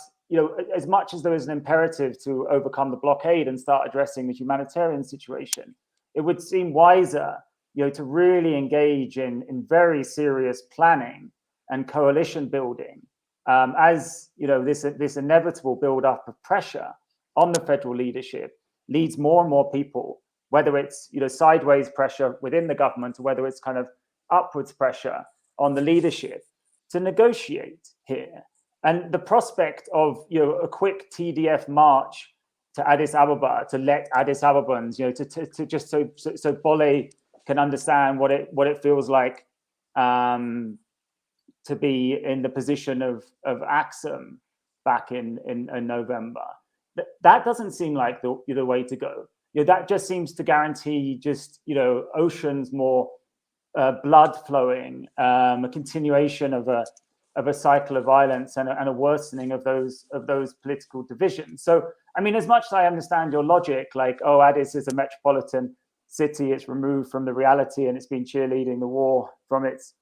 as much as there is an imperative to overcome the blockade and start addressing the humanitarian situation, it would seem wiser to really engage in very serious planning and coalition building, as this inevitable build-up of pressure on the federal leadership leads more and more people, whether it's sideways pressure within the government or whether it's kind of upwards pressure on the leadership, to negotiate here. And the prospect of a quick TDF march to Addis Ababa to let Addis Ababans to just so Bole can understand what it feels like to be in the position of Axum back in November. That doesn't seem like the way to go. That just seems to guarantee just oceans more blood flowing, a continuation of a cycle of violence and a worsening of those political divisions. So I mean, as much as I understand your logic, like Addis is a metropolitan city, it's removed from the reality and it's been cheerleading the war from its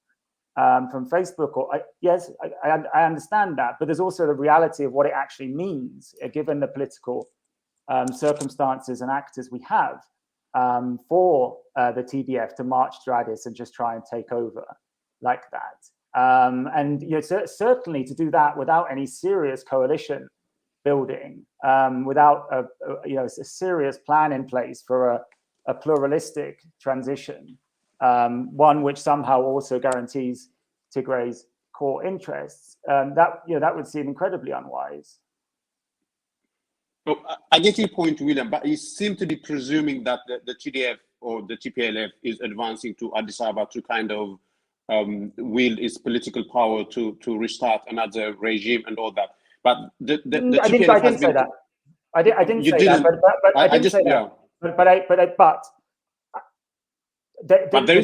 from Facebook, yes, I understand that, but there's also the reality of what it actually means, given the political circumstances and actors we have for the TDF to march to Addis and just try and take over like that. And certainly to do that without any serious coalition building, without a serious plan in place for a pluralistic transition, one which somehow also guarantees Tigray's core interests, that would seem incredibly unwise. So I get your point, William, but you seem to be presuming that the TDF or the TPLF is advancing to Addis Ababa to kind of wield its political power to restart another regime and all that. But the TPLF has been. I didn't say that, but I didn't say that. But there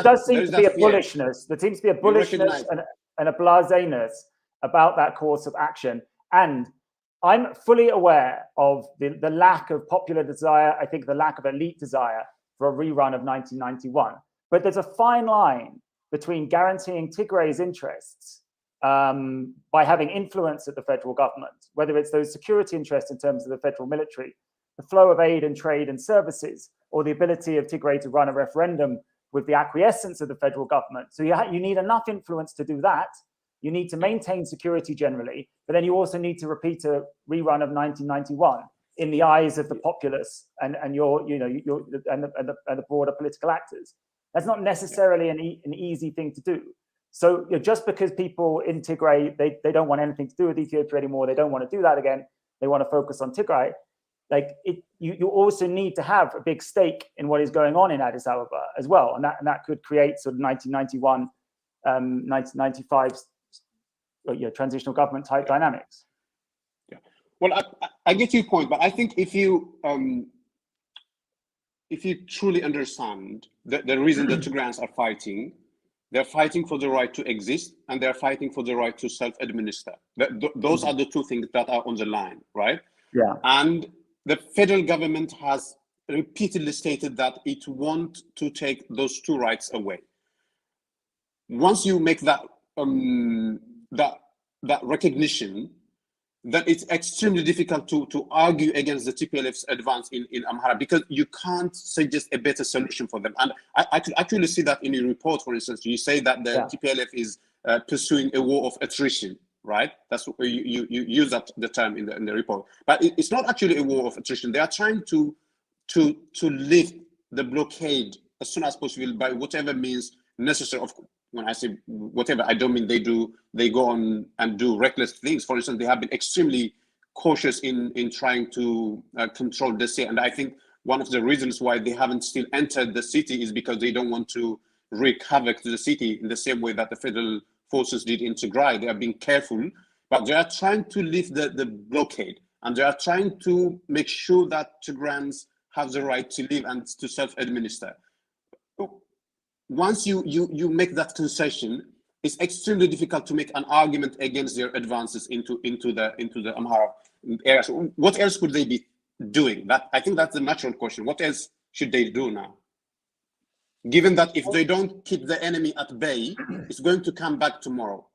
does seem to be a bullishness. There seems to be a bullishness and a blaseness about that course of action. And I'm fully aware of the lack of popular desire, I think the lack of elite desire for a rerun of 1991. But there's a fine line between guaranteeing Tigray's interests by having influence at the federal government, whether it's those security interests in terms of the federal military, the flow of aid and trade and services, or the ability of Tigray to run a referendum with the acquiescence of the federal government. So you need enough influence to do that. You need to maintain security generally, but then you also need to repeat a rerun of 1991 in the eyes of the populace and the broader political actors. That's not necessarily an easy thing to do. So just because people in Tigray, they don't want anything to do with Ethiopia anymore, they don't want to do that again, they want to focus on Tigray, you also need to have a big stake in what is going on in Addis Ababa as well, and that could create sort of 1991, 1995 transitional government type dynamics. Yeah, well, I get your point, but I think if you truly understand the reason the Tigrayans are fighting, they're fighting for the right to exist, and they're fighting for the right to self-administer. Those are the two things that are on the line, right? Yeah. And the federal government has repeatedly stated that it wants to take those two rights away. Once you make that recognition, then it's extremely difficult to argue against the TPLF's advance in Amhara, because you can't suggest a better solution for them. And I could actually see that in your report, for instance. You say that the TPLF is pursuing a war of attrition, right? That's what you use the term in the report. But it's not actually a war of attrition. They are trying to lift the blockade as soon as possible by whatever means necessary. When I say whatever, I don't mean they go on and do reckless things. For instance, they have been extremely cautious in trying to control the city. And I think one of the reasons why they haven't still entered the city is because they don't want to wreak havoc to the city in the same way that the federal forces did in Tigray. They are being careful, but they are trying to lift the blockade, and they are trying to make sure that Tigrayans have the right to live and to self-administer. Once you make that concession, it's extremely difficult to make an argument against their advances into the Amhara area. So what else could they be doing? I think that's the natural question. What else should they do now? Given that if they don't keep the enemy at bay, it's going to come back tomorrow.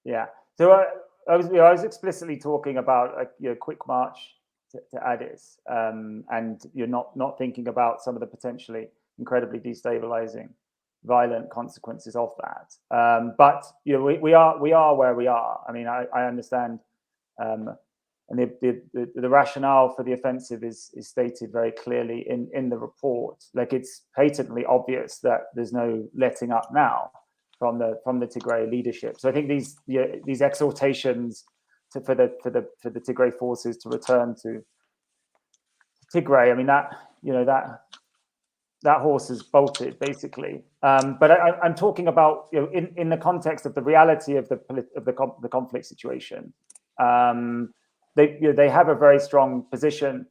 Yeah. So I was explicitly talking about a quick march to Addis, and you're not thinking about some of the potentially incredibly destabilizing, violent consequences of that. But we are where we are. I mean, I understand, and the rationale for the offensive is stated very clearly in the report. Like, it's patently obvious that there's no letting up now from the Tigray leadership. So I think these exhortations for the Tigray forces to return to Tigray, I mean, that horse has bolted, basically. But I'm talking about, in the context of the reality of the conflict situation. They have a very strong position.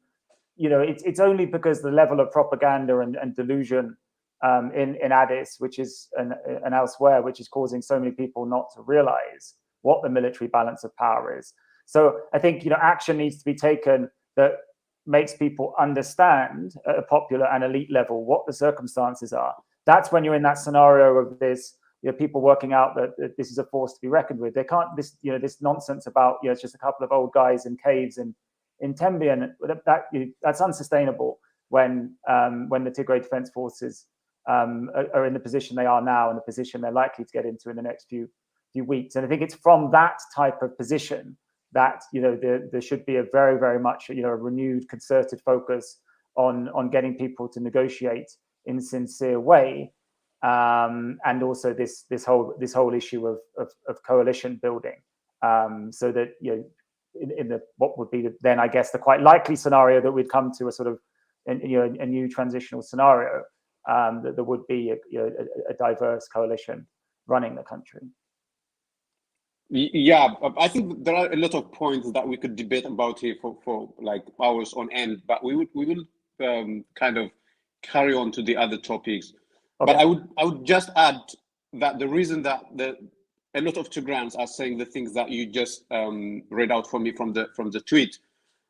It's only because the level of propaganda and delusion in Addis, which is and elsewhere, which is causing so many people not to realize what the military balance of power is. So I think action needs to be taken that makes people understand at a popular and elite level what the circumstances are. That's when you're in that scenario of this, people working out that this is a force to be reckoned with. They can't this nonsense about it's just a couple of old guys in caves in Tembian. That's unsustainable when the Tigray Defense Forces are in the position they are now, and the position they're likely to get into in the next few weeks. And I think it's from that type of position that there should be a very, very much a renewed concerted focus on getting people to negotiate in a sincere way, and also this whole issue of coalition building, so that in the what would be then, I guess, the quite likely scenario that we'd come to a sort of a new transitional scenario, that there would be a diverse coalition running the country. Yeah, I think there are a lot of points that we could debate about here for like hours on end, but we will kind of carry on to the other topics. Okay. But I would just add that the reason that a lot of Tigrayans are saying the things that you just read out for me from the tweet,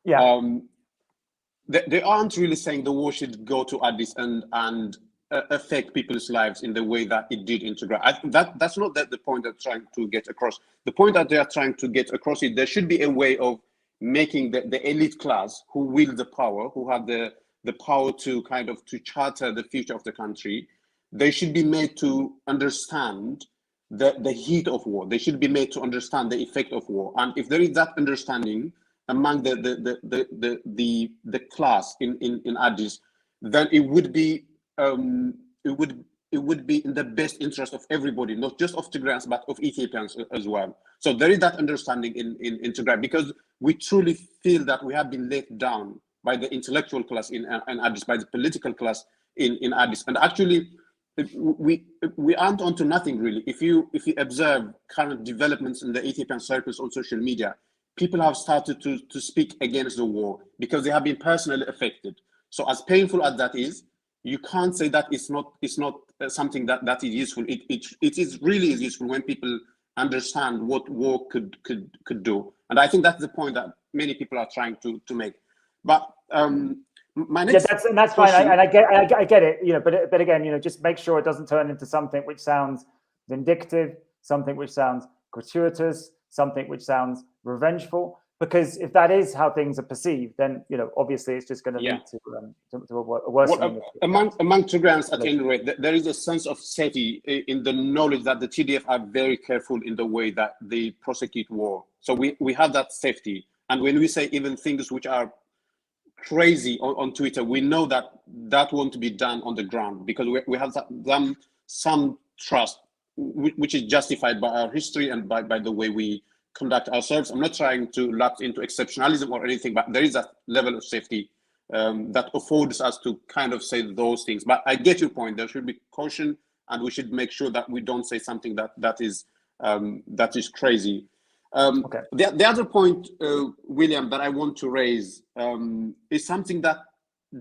they aren't really saying the war should go to Addis and affect people's lives in the way that it did in Tigray. I think that's not the point they're trying to get across. The point that they are trying to get across is there should be a way of making the elite class who wield the power, who have the power to kind of to charter the future of the country, they should be made to understand the heat of war. They should be made to understand the effect of war. And if there is that understanding among the class in Addis, then it would be in the best interest of everybody, not just of Tigrayans but of Ethiopians as well. So there is that understanding in Tigray, because we truly feel that we have been let down by the intellectual class in Addis, by the political class in Addis, and actually we aren't onto nothing really. If you observe current developments in the Ethiopian circles on social media, people have started to speak against the war because they have been personally affected. So as painful as that is, you can't say that it's not something that is useful. It is really is useful when people understand what war could do, and I think that's the point that many people are trying to make. But my next that's fine, and I get it, but again, just make sure it doesn't turn into something which sounds vindictive, something which sounds gratuitous, something which sounds revengeful. Because if that is how things are perceived, then obviously it's just going to lead to a worsening. Among Tigrayans, at any rate, there is a sense of safety in the knowledge that the TDF are very careful in the way that they prosecute war. So we have that safety, and when we say even things which are crazy on Twitter, we know that won't be done on the ground, because we have some trust which is justified by our history and by the way we conduct ourselves. I'm not trying to lapse into exceptionalism or anything, but there is a level of safety that affords us to kind of say those things. But I get your point. There should be caution, and we should make sure that we don't say something that is crazy. The other point, William, that I want to raise is something that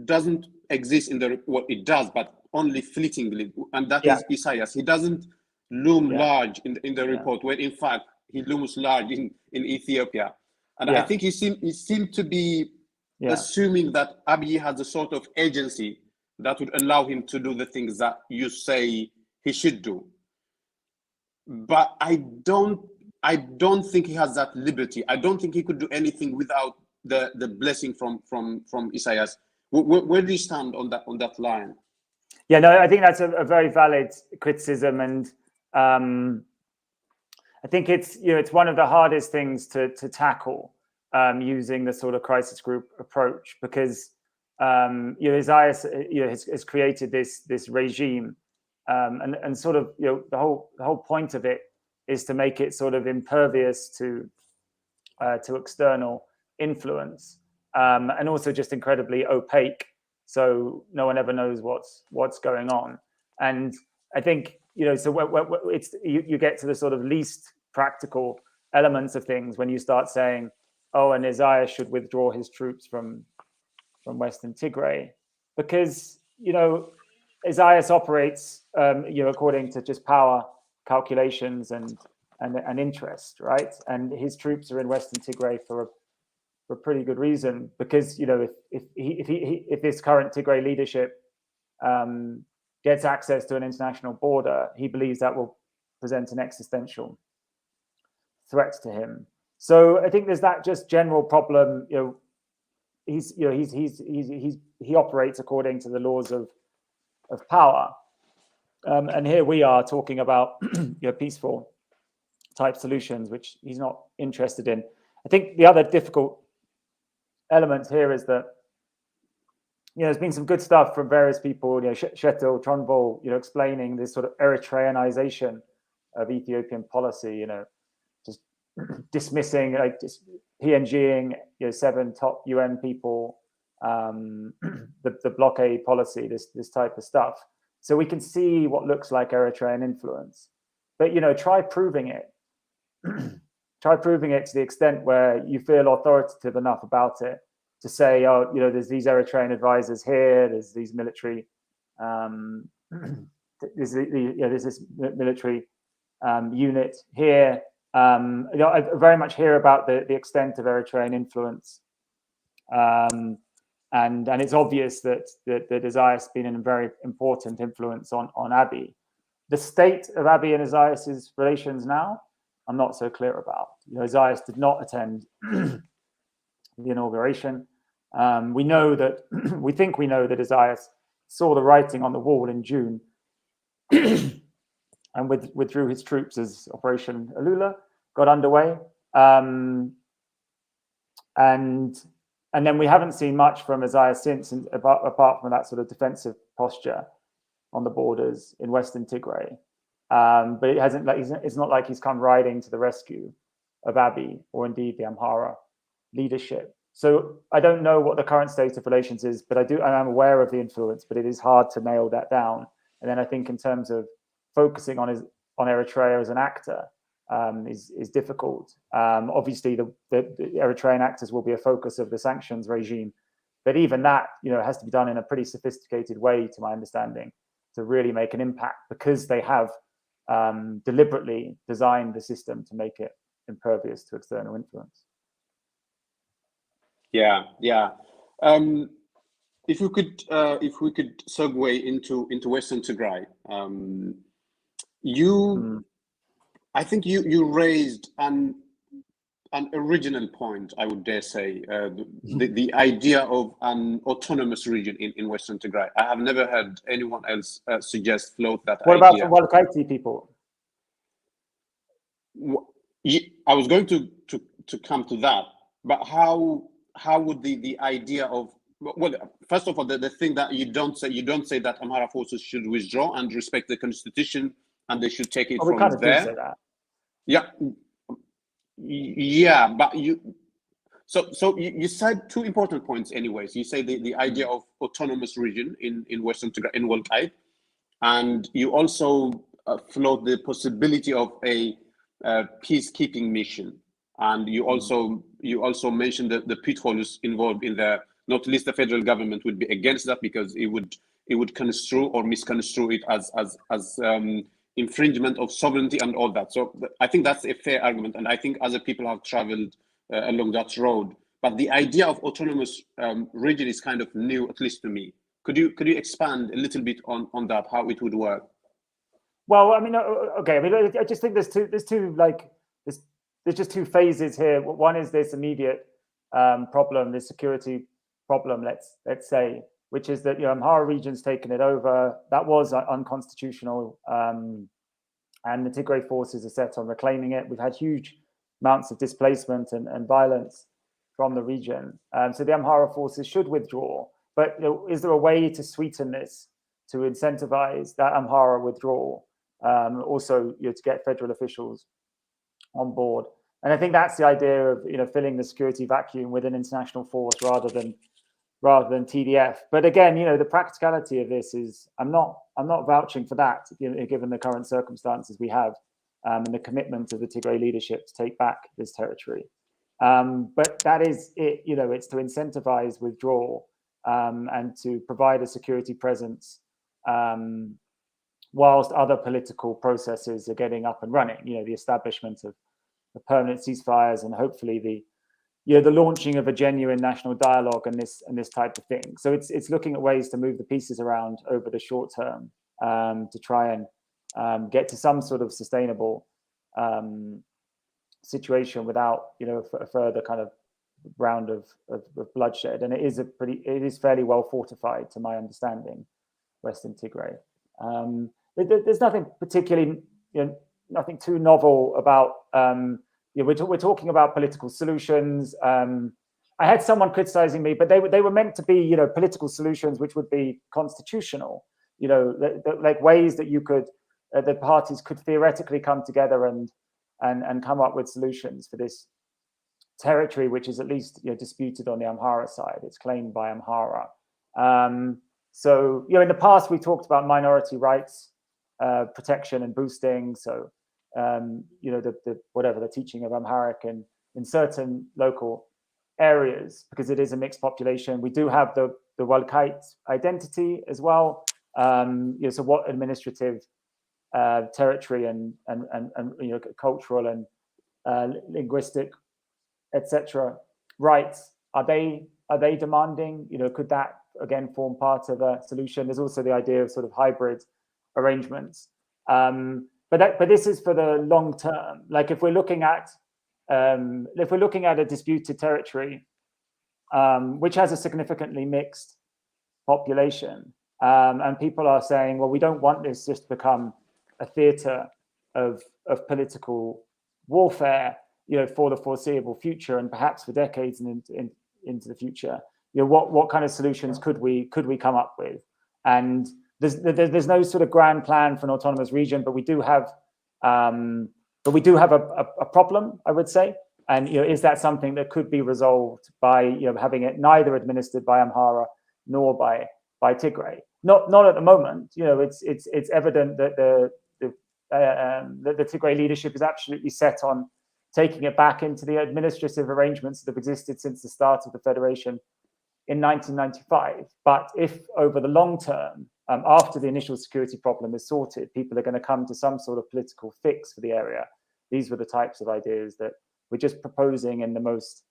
doesn't exist in the report. It does, but only fleetingly, and that is Isaias. He doesn't loom large in the report, when in fact he looms large in Ethiopia. And I think he seemed to be assuming that Abiy has a sort of agency that would allow him to do the things that you say he should do. But I don't think he has that liberty. I don't think he could do anything without the blessing from Isaias. Where do you stand on that line? Yeah, no, I think that's a very valid criticism, and I think it's one of the hardest things to tackle using the sort of crisis group approach, because Isaias has created this regime, and sort of the whole point of it is to make it sort of impervious to external influence, and also just incredibly opaque, so no one ever knows what's going on. And I think so it's you get to the sort of least practical elements of things when you start saying, oh, and Isaias should withdraw his troops from Western Tigray, because Isaias operates according to just power calculations and interest, right? And his troops are in Western Tigray for a pretty good reason, because if this current Tigray leadership gets access to an international border, he believes that will present an existential threat to him. So I think there's that just general problem. He operates according to the laws of power, and here we are talking about peaceful type solutions, which he's not interested in. I think the other difficult element here is that there's been some good stuff from various people, Shetil, Tronvol, explaining this sort of Eritreanization of Ethiopian policy, just dismissing, just PNGing, 7 top UN people, the blockade policy, this type of stuff. So we can see what looks like Eritrean influence. But, try proving it. Try proving it to the extent where you feel authoritative enough about it to say, oh, there's these Eritrean advisors here, there's these military, there's this military unit here. I very much hear about the extent of Eritrean influence, and it's obvious that Isaias has been a very important influence on Abiy. The state of Abiy and Isaias's relations now, I'm not so clear about. Isaias did not attend the inauguration. We think we know that Isaias saw the writing on the wall in June and withdrew his troops as Operation Alula got underway. And then we haven't seen much from Isaias since, apart from that sort of defensive posture on the borders in Western Tigray. But it hasn't. It's not like he's come riding to the rescue of Abiy or indeed the Amhara leadership. So I don't know what the current state of relations is, but I'm aware of the influence. But it is hard to nail that down. And then I think in terms of focusing on Eritrea as an actor is difficult. Obviously, the Eritrean actors will be a focus of the sanctions regime, but even that has to be done in a pretty sophisticated way, to my understanding, to really make an impact, because they have deliberately designed the system to make it impervious to external influence. Yeah. If we could segue into Western Tigray, I think you raised an original point, I would dare say, the idea of an autonomous region in Western Tigray. I have never heard anyone else float that idea. What about the Walakaiti people? I was going to come to that, but how would the idea of, well, first of all, the thing that you don't say that Amhara forces should withdraw and respect the constitution, and they should take it from there. We kind of do say that. Yeah, but so you said two important points. Anyways, you say the idea of autonomous region in Western Tigray, in Walakaid, and you also float the possibility of a peacekeeping mission, and you also mentioned that the pitfalls involved in the, not least the federal government would be against that, because it would construe or misconstrue it as infringement of sovereignty and all that. So I think that's a fair argument, and I think other people have traveled along that road. But the idea of autonomous region is kind of new, at least to me. Could you expand a little bit on that, how it would work? Well, I mean, okay. I mean, I just think there's just two phases here. One is this immediate problem, this security problem, let's say, which is that Amhara region's taken it over. That was unconstitutional, and the Tigray forces are set on reclaiming it. We've had huge amounts of displacement and violence from the region. So the Amhara forces should withdraw. But is there a way to sweeten this, to incentivize that Amhara withdrawal? Also, to get federal officials on board. And I think that's the idea of filling the security vacuum with an international force rather than TDF. But again, the practicality of this is I'm not vouching for that, given the current circumstances we have, and the commitment of the Tigray leadership to take back this territory. But that is it. It's to incentivize withdrawal and to provide a security presence whilst other political processes are getting up and running. The establishment of the permanent ceasefires and hopefully the launching of a genuine national dialogue and this type of thing. So it's looking at ways to move the pieces around over the short term to try and get to some sort of sustainable situation without a further kind of round of bloodshed. And it is fairly well fortified, to my understanding, Western Tigray. There's nothing particularly, nothing too novel about. We're talking about political solutions. I had someone criticizing me, but they were meant to be, political solutions which would be constitutional. Like ways that you could, the parties could theoretically come together and come up with solutions for this territory which is at least disputed on the Amhara side. It's claimed by Amhara. So in the past we talked about minority rights protection and boosting. So the teaching of Amharic in certain local areas, because it is a mixed population. We do have the Walkite identity as well. So what administrative territory and cultural and linguistic, etc. rights are they demanding? Could that again form part of a solution? There's also the idea of sort of hybrid arrangements, but this is for the long term. Like if we're looking at a disputed territory which has a significantly mixed population, and people are saying, well, we don't want this just to become a theater of political warfare, for the foreseeable future and perhaps for decades and into the future. What kind of solutions could we come up with? And there's no sort of grand plan for an autonomous region, but we do have a problem, I would say. And is that something that could be resolved by having it neither administered by Amhara nor by Tigray? Not at the moment. It's evident that the Tigray leadership is absolutely set on taking it back into the administrative arrangements that have existed since the start of the federation in 1995. But if over the long term, after the initial security problem is sorted, people are going to come to some sort of political fix for the area, these were the types of ideas that we're just proposing in the most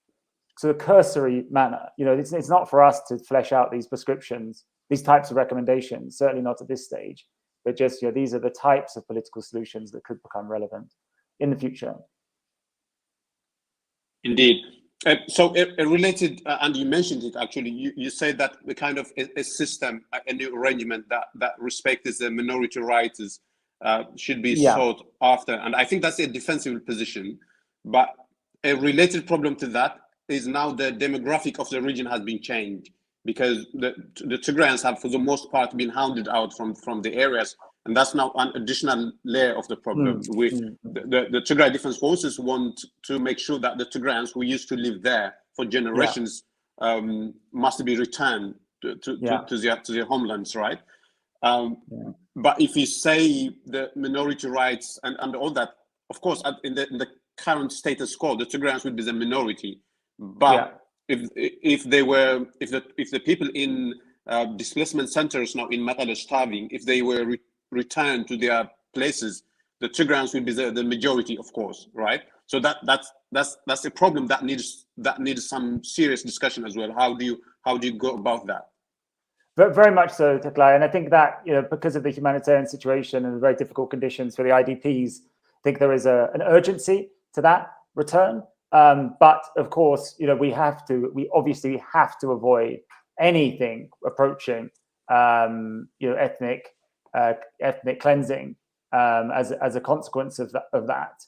sort of cursory manner. It's not for us to flesh out these prescriptions, these types of recommendations, certainly not at this stage, but just these are the types of political solutions that could become relevant in the future. Indeed. So related, and you mentioned it actually, you said that the kind of a system, a new arrangement that respects the minority rights should be sought after. And I think that's a defensive position. But a related problem to that is now the demographic of the region has been changed, because the Tigrayans have, for the most part, been hounded out from the areas. And that's now an additional layer of the problem. The Tigray Defense Forces want to make sure that the Tigrayans who used to live there for generations must be returned to their homelands, right? But if you say the minority rights and all that, of course, in the current status quo, the Tigrayans would be the minority. But if the people in displacement centers now in Mekelle starving, if they were returned to their places, the Tigrayans will be the majority, of course, right? So that's a problem that needs some serious discussion as well. How do you go about that? Very much so, Teklay. And I think that because of the humanitarian situation and the very difficult conditions for the IDPs, I think there is an urgency to that return. But of course, we obviously have to avoid anything approaching ethnic cleansing as a consequence of that.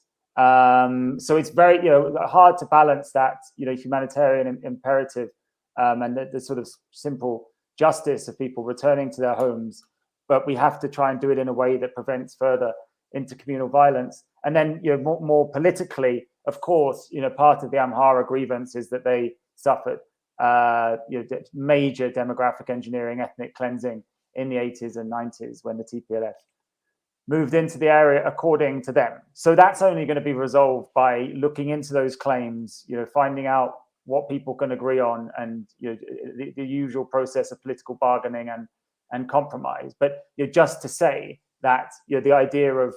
So it's very hard to balance that humanitarian imperative and the sort of simple justice of people returning to their homes, but we have to try and do it in a way that prevents further intercommunal violence. And then more politically, of course, part of the Amhara grievance is that they suffered major demographic engineering, ethnic cleansing in the 80s and 90s when the TPLF moved into the area, according to them. So that's only going to be resolved by looking into those claims, finding out what people can agree on, and the usual process of political bargaining and compromise. But just to say that the idea of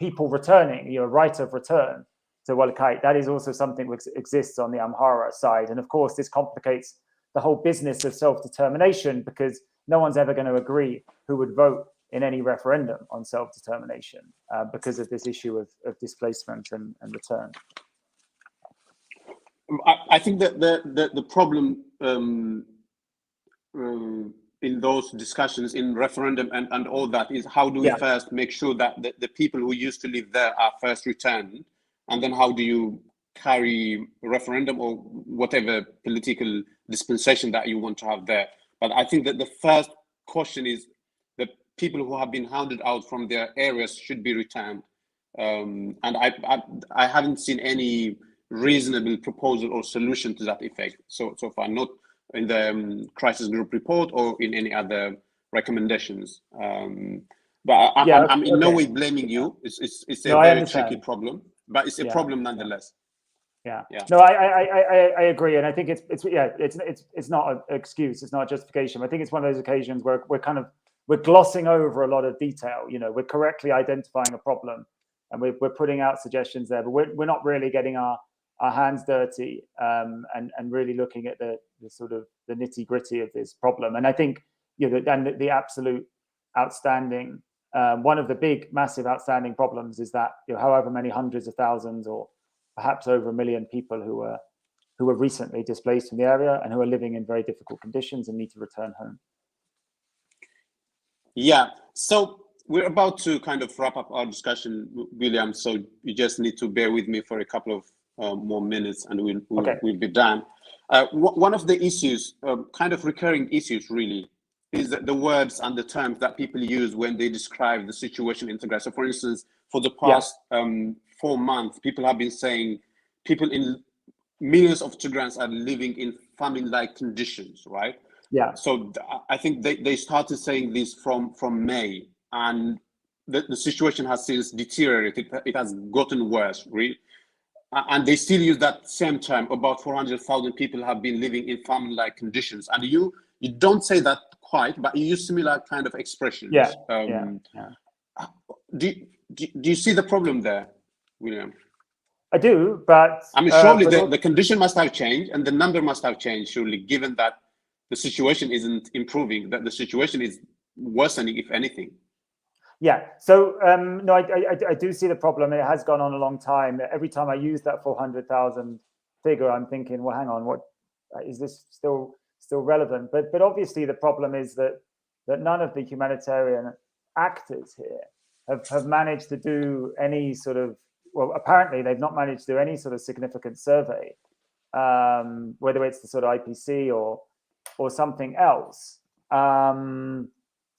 people returning, right of return to Walakite, that is also something which exists on the Amhara side. And of course, this complicates the whole business of self-determination, because no one's ever going to agree who would vote in any referendum on self-determination because of this issue of displacement and return. I think that the problem in those discussions in referendum and all that is, how do we first make sure that the people who used to live there are first returned, and then how do you carry referendum or whatever political dispensation that you want to have there. But I think that the first question is the people who have been hounded out from their areas should be returned. And I haven't seen any reasonable proposal or solution to that effect. So far, not in the crisis group report or in any other recommendations. But I'm in no way blaming you. It's a very tricky problem, but it's a problem nonetheless. Yeah. No, I agree, and I think it's not an excuse. It's not a justification. I think it's one of those occasions where we're glossing over a lot of detail. You know, we're correctly identifying a problem, and we're putting out suggestions there, but we're not really getting our hands dirty and really looking at the sort of the nitty gritty of this problem. And I think and the absolute outstanding one of the big massive outstanding problems is that however many hundreds of thousands or perhaps over 1 million people who were recently displaced from the area and who are living in very difficult conditions and need to return home. Yeah, so we're about to kind of wrap up our discussion, William. So you just need to bear with me for a couple of more minutes, and we'll be done. One of the issues, kind of recurring issues, really, is that the words and the terms that people use when they describe the situation in Tigray. So, for instance, for the past 4 months, people have been saying millions of Tigrayans are living in famine-like conditions, right? Yeah. So I think they started saying this from May, and the situation has since deteriorated. It has gotten worse, really. And they still use that same term. About 400,000 people have been living in famine-like conditions. And you don't say that quite, but you use similar kind of expressions. Do you see the problem there, William? I do, but I mean, surely the condition must have changed, and the number must have changed, surely, given that the situation isn't improving, that the situation is worsening, if anything. Yeah, so no, I do see the problem. It has gone on a long time. Every time I use that 400,000 figure, I'm thinking, well, hang on, what is this still relevant? But obviously the problem is that none of the humanitarian actors here have managed to do any sort of, well, apparently they've not managed to do any sort of significant survey, whether it's the sort of IPC or something else,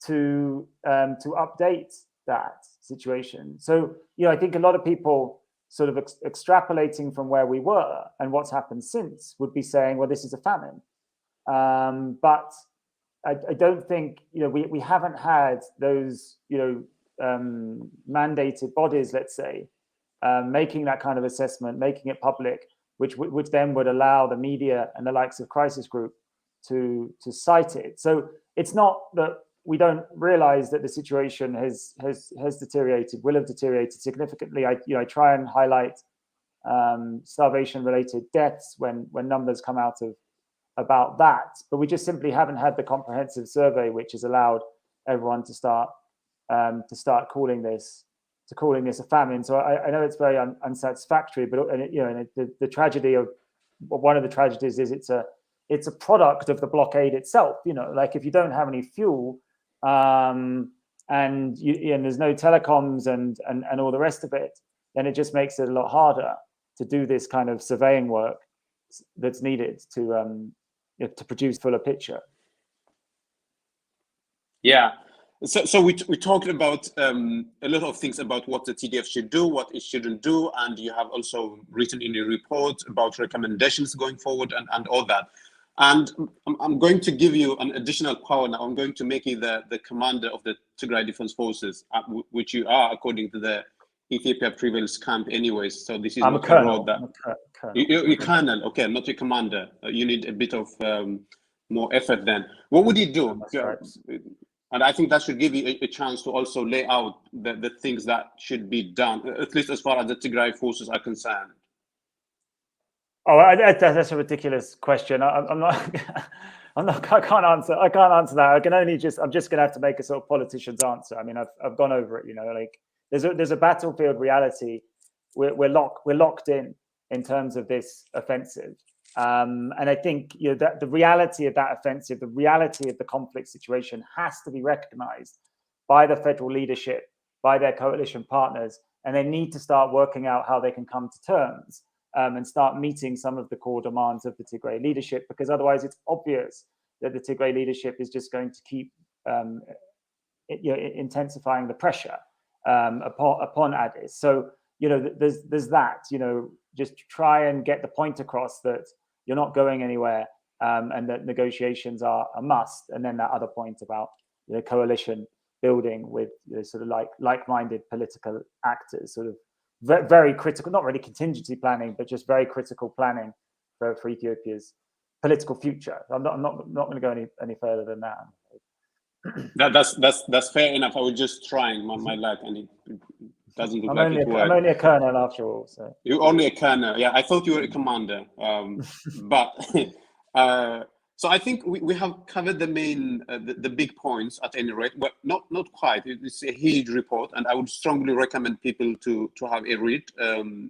to update that situation. So, I think a lot of people sort of extrapolating from where we were and what's happened since would be saying, well, this is a famine. But I don't think, we haven't had those, mandated bodies, let's say, making that kind of assessment, making it public, which then would allow the media and the likes of Crisis Group to cite it. So it's not that we don't realize that the situation has deteriorated, will have deteriorated significantly. I try and highlight starvation-related deaths when numbers come out about that, but we just simply haven't had the comprehensive survey which has allowed everyone to start calling this a famine. So I know it's very unsatisfactory, but the tragedy of one of the tragedies is it's a product of the blockade itself. Like if you don't have any fuel and there's no telecoms and all the rest of it, then it just makes it a lot harder to do this kind of surveying work that's needed to produce fuller picture. Yeah. So we talked about a lot of things about what the TDF should do, what it shouldn't do, and you have also written in your report about recommendations going forward and all that. And I'm going to give you an additional power now. I'm going to make you the commander of the Tigray Defense Forces, which you are according to the Ethiopia Prevails camp anyways. So this is I'm a colonel. You're colonel, okay, not a commander. You need a bit of more effort then. What would you do? And I think that should give you a chance to also lay out the things that should be done, at least as far as the Tigray forces are concerned. Oh, that's a ridiculous question. I can't answer that. I'm just going to have to make a sort of politician's answer. I mean, I've gone over it. Like there's a battlefield reality. We're locked in terms of this offensive. And I think that the reality of that offensive, the reality of the conflict situation, has to be recognized by the federal leadership, by their coalition partners, and they need to start working out how they can come to terms and start meeting some of the core demands of the Tigray leadership, because otherwise it's obvious that the Tigray leadership is just going to keep intensifying the pressure upon Addis. So there's that. just try and get the point across that you're not going anywhere, and that negotiations are a must. And then that other point about coalition building with sort of like-minded political actors, sort of very critical, not really contingency planning, but just very critical planning for Ethiopia's political future. I'm not going to go any further than that. That's fair enough. I was just trying my luck, and it doesn't look like it worked. I'm only a colonel after all. So you're only a colonel. Yeah, I thought you were a commander. But so I think we have covered the main, the big points at any rate. Well, not quite. It's a huge report, and I would strongly recommend people to have a read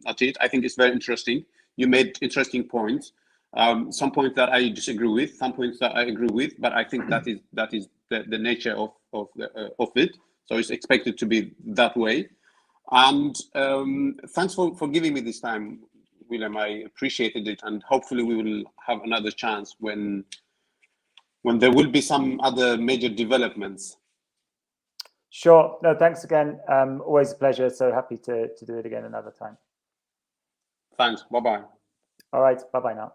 at it. I think it's very interesting. You made interesting points. Some points that I disagree with, some points that I agree with, but I think that is the nature of it. So it's expected to be that way. And thanks for giving me this time, William. I appreciated it, and hopefully we will have another chance when there will be some other major developments. Sure. No, thanks again. Always a pleasure. So happy to do it again another time. Thanks. Bye-bye. All right. Bye-bye now.